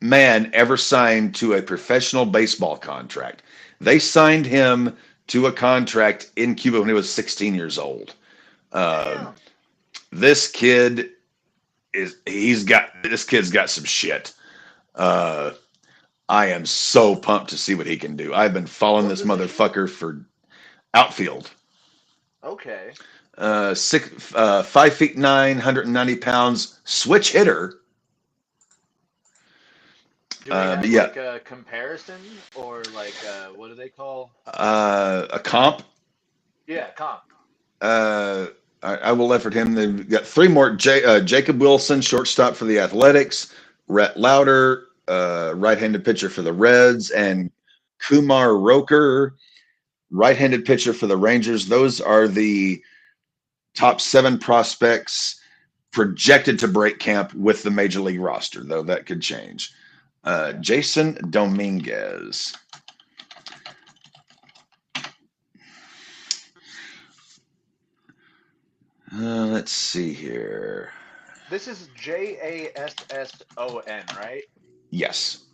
man ever signed to a professional baseball contract. They signed him to a contract in Cuba when he was 16 years old. Uh, Damn. this kid this kid's got some shit. Uh, I am so pumped to see what he can do. I've been following What this position? motherfucker for outfield. Okay. 5 feet 9, 190 pounds, switch hitter. Do we But have yeah, like a comparison or like what do they call? a comp. Yeah, comp. Uh, I will effort him. They've got 3 more. Jacob Wilson, shortstop for the Athletics. Rhett Lauder, right-handed pitcher for the Reds, and Kumar Roker, right-handed pitcher for the Rangers. Those are the top 7 prospects projected to break camp with the major league roster, though that could change. Jason Dominguez. Let's see here. This is Jasson, right? Yes.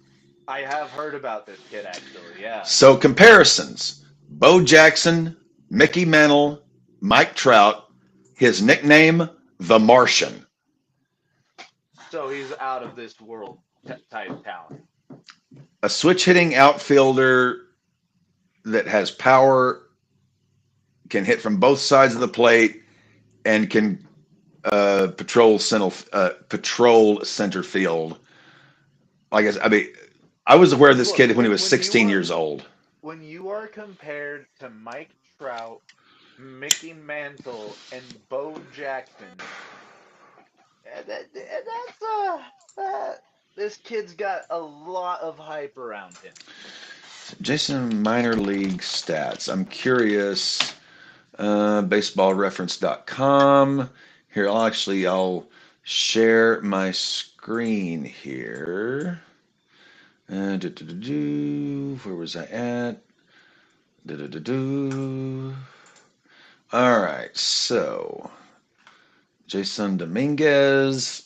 I have heard about this kid actually. Yeah. So comparisons. Bo Jackson, Mickey Mantle, Mike Trout, his nickname, The Martian. So he's out of this world type talent. A switch hitting outfielder that has power, can hit from both sides of the plate, and can patrol center field. I mean, I was aware of this Look, kid when he was 16 years old. when you are compared to Mike Trout, Mickey Mantle, and Bo Jackson, that's this kid's got a lot of hype around him. Jason minor league stats. I'm curious. Baseballreference.com. Here, I'll share my screen here. Where was I at? Do-do-do-do. All right, so Jason Dominguez,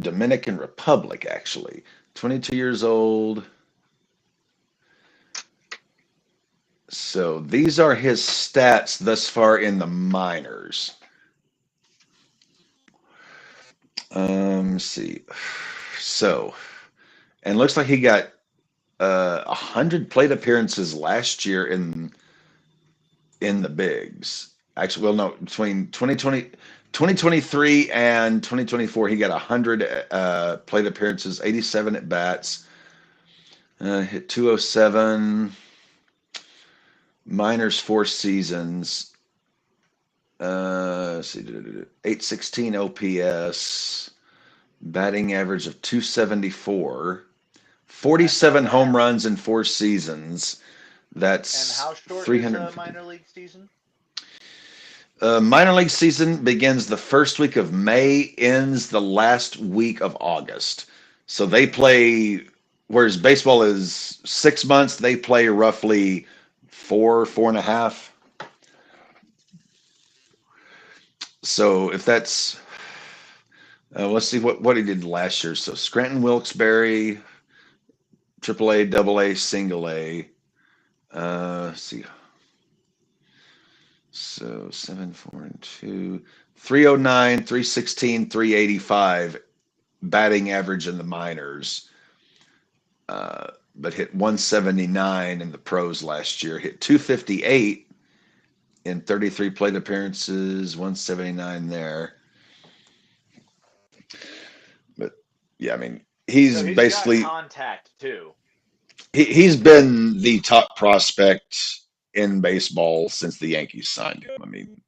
Dominican Republic, actually. 22 years old. So these are his stats thus far in the minors. Let's see. So, and looks like he got 100 plate appearances last year in the bigs. Actually, well, no, between 2023 and 2024, he got 100 plate appearances, 87 at bats, hit 207, minors 4 seasons. Let's see, 816 OPS, batting average of 274, That's not 47 home bad. runs in 4 seasons. And That's how short is a 350. minor league season? Minor league season begins the first week of May, ends the last week of August. So they play, whereas baseball is 6 months, they play roughly four and a half. So if that's, let's see what he did last year. So Scranton Wilkes-Barre, Triple A, Double A, Single A. Let's see. So 7, 4, and 2, 309, 316, 385 batting average in the minors. But hit 179 in the pros last year. Hit 258 in 33 plate appearances, 179 there. But yeah, I mean, he's So he's got basically contact too. he's been the top prospect in baseball since the Yankees signed him. I mean,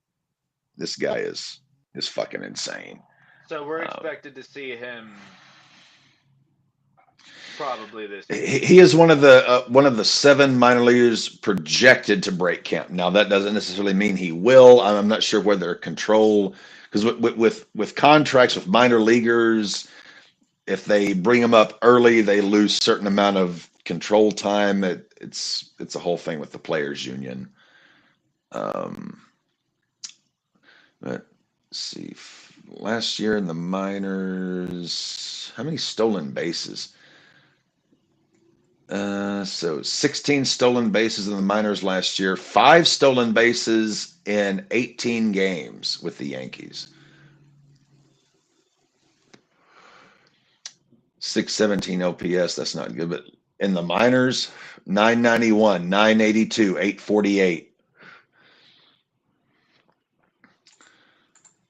this guy is fucking insane. So we're Um, expected to see him probably this year. he is one of the 7 minor leaguers projected to break camp. Now that doesn't necessarily mean he will. I'm not sure whether control because with contracts with minor leaguers, if they bring them up early, they lose certain amount of control time. It's a whole thing with the players union. Um, let's see, last year in the minors, how many stolen bases? So 16 stolen bases in the minors last year, 5 stolen bases in 18 games with the Yankees. 617 OPS, that's not good, but in the minors, 991, 982, 848.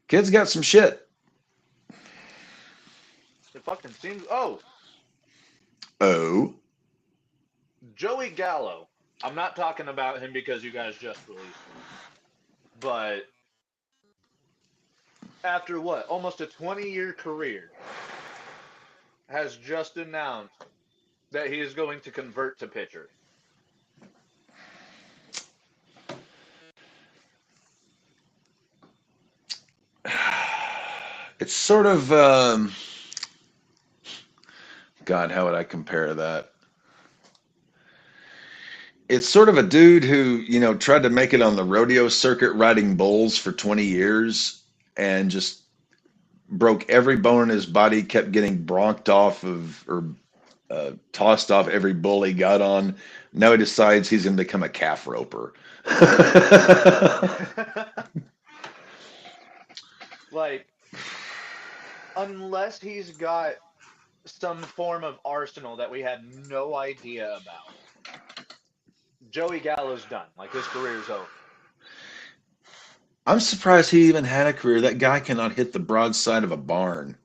Kid's got some shit. It fucking seems. Oh, Oh, Joey Gallo. I'm not talking about him because you guys just released him. But after what? Almost a 20-year career, has just announced that he is going to convert to pitcher. it's sort of, God, how would I compare that? It's sort of a dude who, tried to make it on the rodeo circuit riding bulls for 20 years and just broke every bone in his body, kept getting bronked off of or tossed off every bull he got on. Now he decides he's going to become a calf roper. Like, unless he's got some form of arsenal that we had no idea about, Joey Gallo's done. Like, his career's over. I'm surprised he even had a career. That guy cannot hit the broadside of a barn.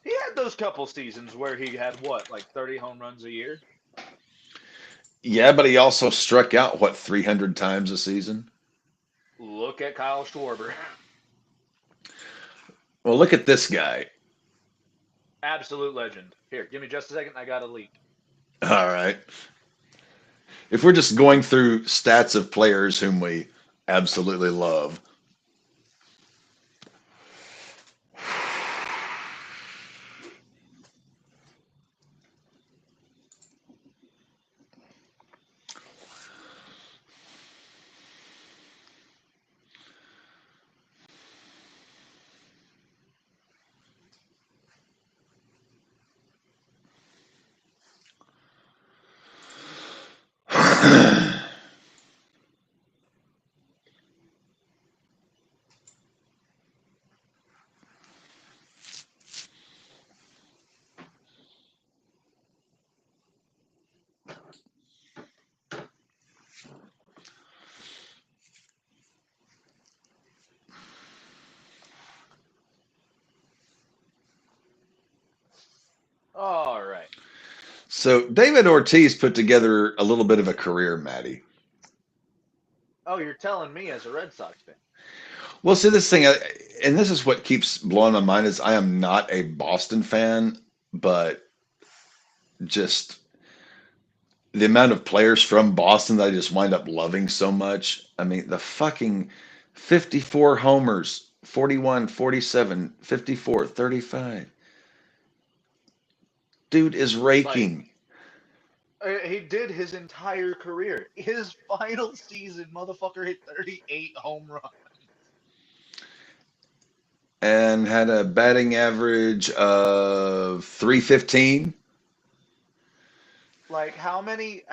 He had those couple seasons where he had what, like 30 home runs a year? Yeah, but he also struck out, what, 300 times a season? Look at Kyle Schwarber. Well, look at this guy. Absolute legend. Here, give me just a second. I got a leak. All right. If we're just going through stats of players whom we absolutely love, All right. So David Ortiz put together a little bit of a career, Maddie. Oh, you're telling me as a Red Sox fan. Well, see, this thing, and this is what keeps blowing my mind is I am not a Boston fan, but just the amount of players from Boston that I just wind up loving so much. I mean, the fucking 54 homers, 41, 47, 54, 35. Dude is Like, raking. he did his entire career. His final season, motherfucker hit 38 home runs. And had a batting average of 315. Like, how many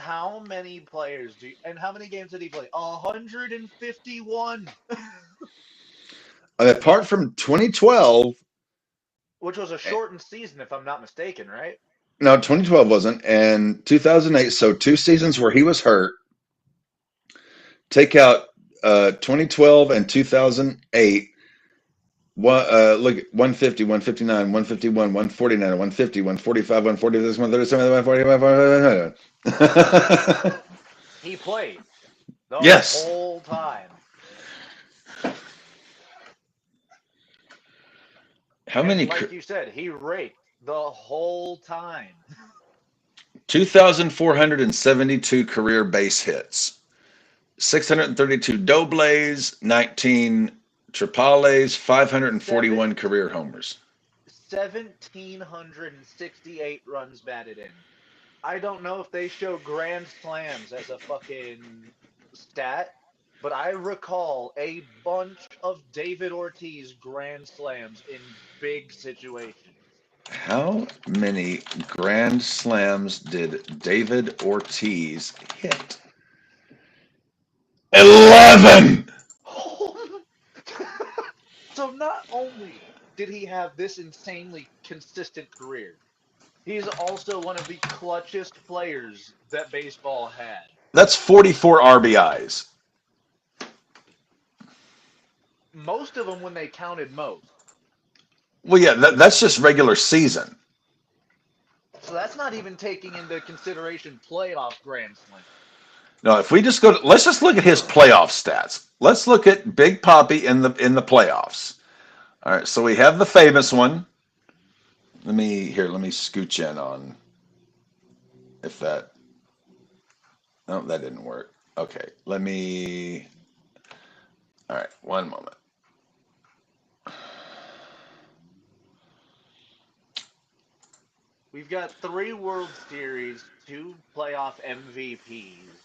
players and how many games did he play? 151, And apart from 2012, which was a eh, shortened season, if I'm not mistaken, right? no, 2012 wasn't, and 2008, so two seasons where he was hurt. Take out 2012 and 2008. Look at 150, 159, 151, 149, 150, 145, 146, 137, 145. He played the Yes. whole time. How And many? like you said, he raked the whole time. 2,472 career base hits, 632 doubles, 19 triples, 541 Seven, career homers. 1,768 runs batted in. I don't know if they show grand slams as a fucking stat, but I recall a bunch of David Ortiz grand slams in big situations. How many grand slams did David Ortiz hit? 11. So not only did he have this insanely consistent career, he's also one of the clutchest players that baseball had. That's 44 RBIs. Most of them when they counted most. Well, yeah, that's just regular season. So that's not even taking into consideration playoff grand slam. No, if we just go to, let's just look at his playoff stats. Let's look at Big Poppy in the playoffs. All right, so we have the famous one. Let me scooch in on if that. No, that didn't work. Okay, let me. All right, one moment. We've got 3 World Series, 2 playoff MVPs.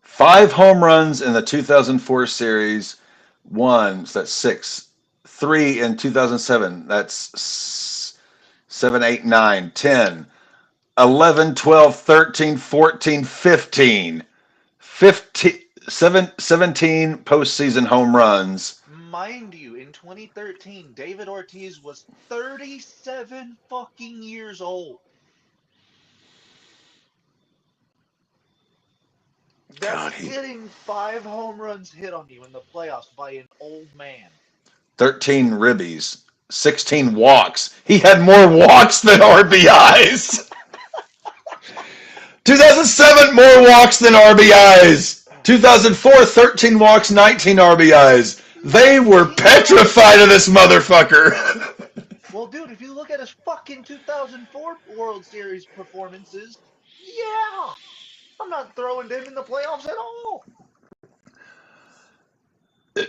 5 home runs in the 2004 series. One, so that's six. 3 in 2007. That's 7, 8, 9, 10, 11, 12, 13, 14, 15. 15 17 postseason home runs. Mind you, in 2013, David Ortiz was 37 fucking years old. God, That's getting 5 home runs hit on you in the playoffs by an old man. 13 ribbies, 16 walks. He had more walks than RBIs. 2007, more walks than RBIs. 2004, 13 walks, 19 RBIs. They were 19 petrified of RBIs? this motherfucker. Well, dude, if you look at his fucking 2004 World Series performances, yeah, I'm not throwing him in the playoffs at all.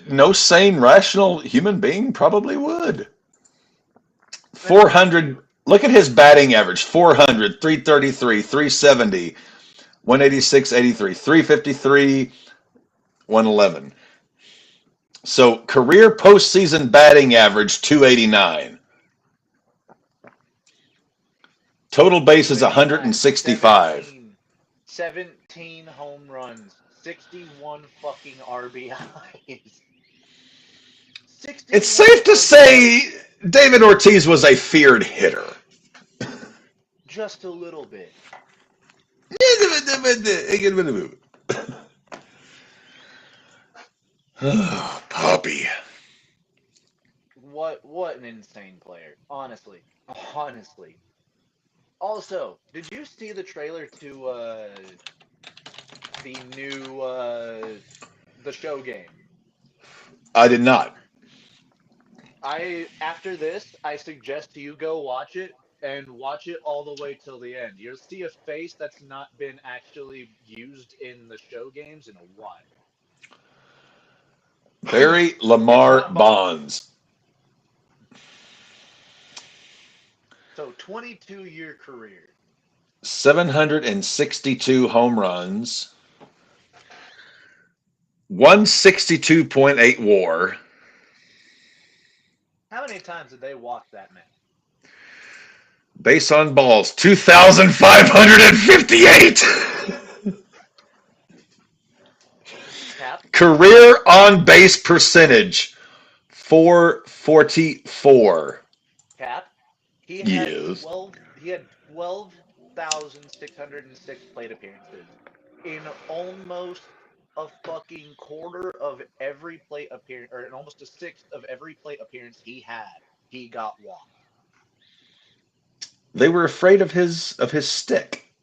No sane, rational human being probably would. And mind 400. you, Look at his batting average 400, 333, 370, 186, 83, 353, 111. So career postseason batting average 289. Total keep bases in mind 165. 17 home runs, 61 fucking RBIs. It's 61 safe to RBIs. say David Ortiz was a feared hitter. Just a little bit. Oh, Poppy. What an insane player. Honestly. Honestly. Also, did you see the trailer to the new the show game? I did not. I after this, I suggest you go watch it and watch it all the way till the end. You'll see a face that's not been actually used in the show games in a while. Barry It's Lamar not Bond. Bonds, So 22-year career. 762 home runs, 162.8 WAR, How many times did they walk that man? base on balls 2,558. Cap, Career on base percentage 444. Cap. He had Yes. 12 he had 12,606 plate appearances. In almost a fucking quarter of every plate appearance, or in almost a sixth of every plate appearance he had, he got walked. They were afraid of his stick.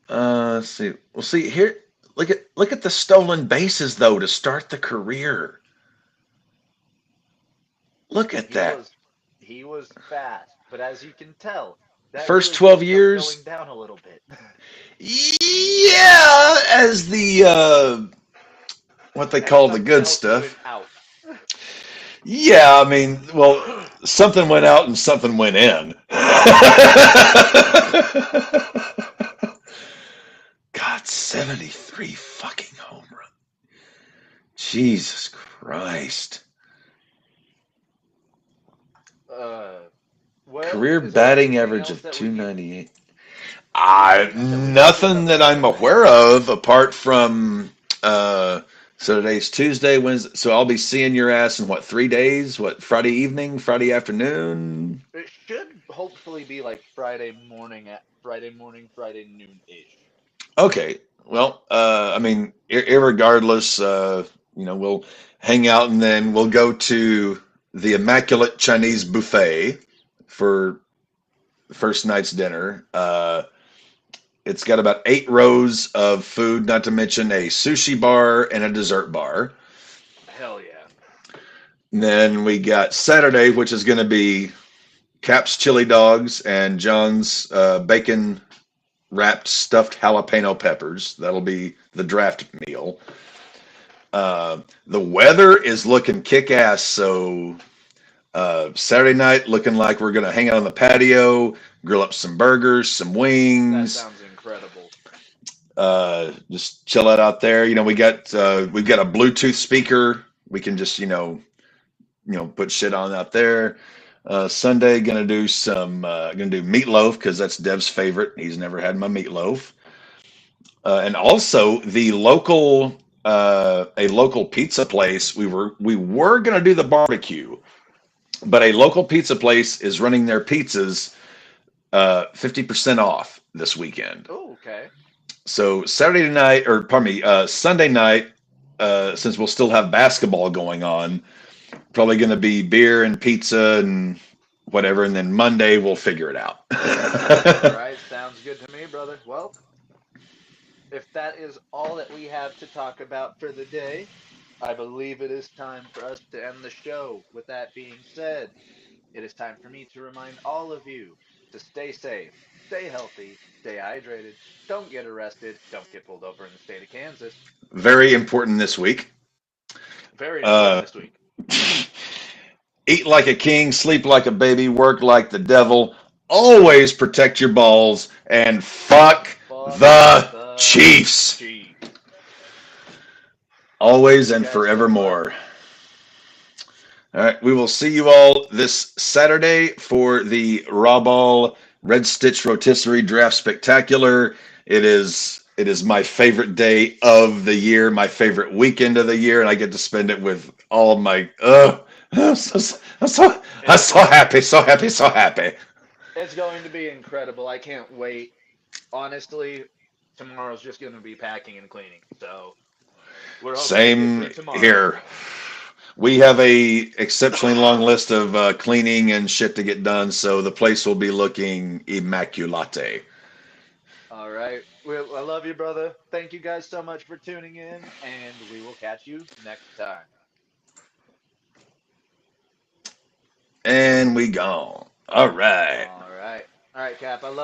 Let's see. Well, see here. Look at the stolen bases though to start the career. Look at He that. was he was fast, but as you can tell, that First really 12 did start years. going down a little bit. Yeah, as the what they As call the something good else went stuff. out. Yeah, I mean, well, something went out and something went in. God, 73 fucking home run. Jesus Christ. uh well, Career is there batting anything average else of that we need 298. anything else that we need to Nothing cover that for I'm today? aware of apart from uh so today's Tuesday, Wednesday. So I'll be seeing your ass in what, 3 days? What, Friday evening, Friday afternoon? It should hopefully be like Friday morning, Friday noon-ish. Okay. Well, I mean, irregardless, we'll hang out and then we'll go to the Immaculate Chinese Buffet for the first night's dinner. It's got about 8 rows of food, not to mention a sushi bar and a dessert bar. Hell yeah. And then we got Saturday, which is going to be Cap's chili dogs and John's bacon wrapped stuffed jalapeno peppers. That'll be the draft meal. The weather is looking kick ass. So Saturday night, looking like we're going to hang out on the patio, grill up some burgers, some That wings, sounds incredible. just chill out there. We've got a Bluetooth speaker. We can just put shit on out there. Sunday gonna do meatloaf because that's Dev's favorite. He's never had my meatloaf. And also a local pizza place. We were gonna do the barbecue, but a local pizza place is running their pizzas 50% off this weekend. Oh, okay. So Saturday night, or pardon me, Sunday night, since we'll still have basketball going on, probably going to be beer and pizza and whatever, and then Monday we'll figure it out. All right, sounds good to me, brother. Well, if that is all that we have to talk about for the day, I believe it is time for us to end the show. With that being said, it is time for me to remind all of you to stay safe, stay healthy, stay hydrated, don't get arrested, don't get pulled over in the state of Kansas. Very important this week. Very important Uh, this week. Eat like a king, sleep like a baby, work like the devil. Always protect your balls and fuck Fuck the the Chiefs. Chiefs. Always Thank you and guys so much. forevermore. All right, we will see you all this Saturday for the RawBall Red Stitch Rotisserie Draft Spectacular. It is my favorite day of the year, my favorite weekend of the year, and I get to spend it with all my. I'm so I'm so I'm It's so happy, so happy, so happy. it's going to be incredible. I can't wait. Honestly, tomorrow's just going to be packing and cleaning. So we're hoping to get Same through tomorrow. here. We have a exceptionally long list of cleaning and shit to get done, so the place will be looking immaculate. All right. Well, I love you, brother. Thank you guys so much for tuning in, and we will catch you next time. And we gone. All right. All right. All right, Cap. I love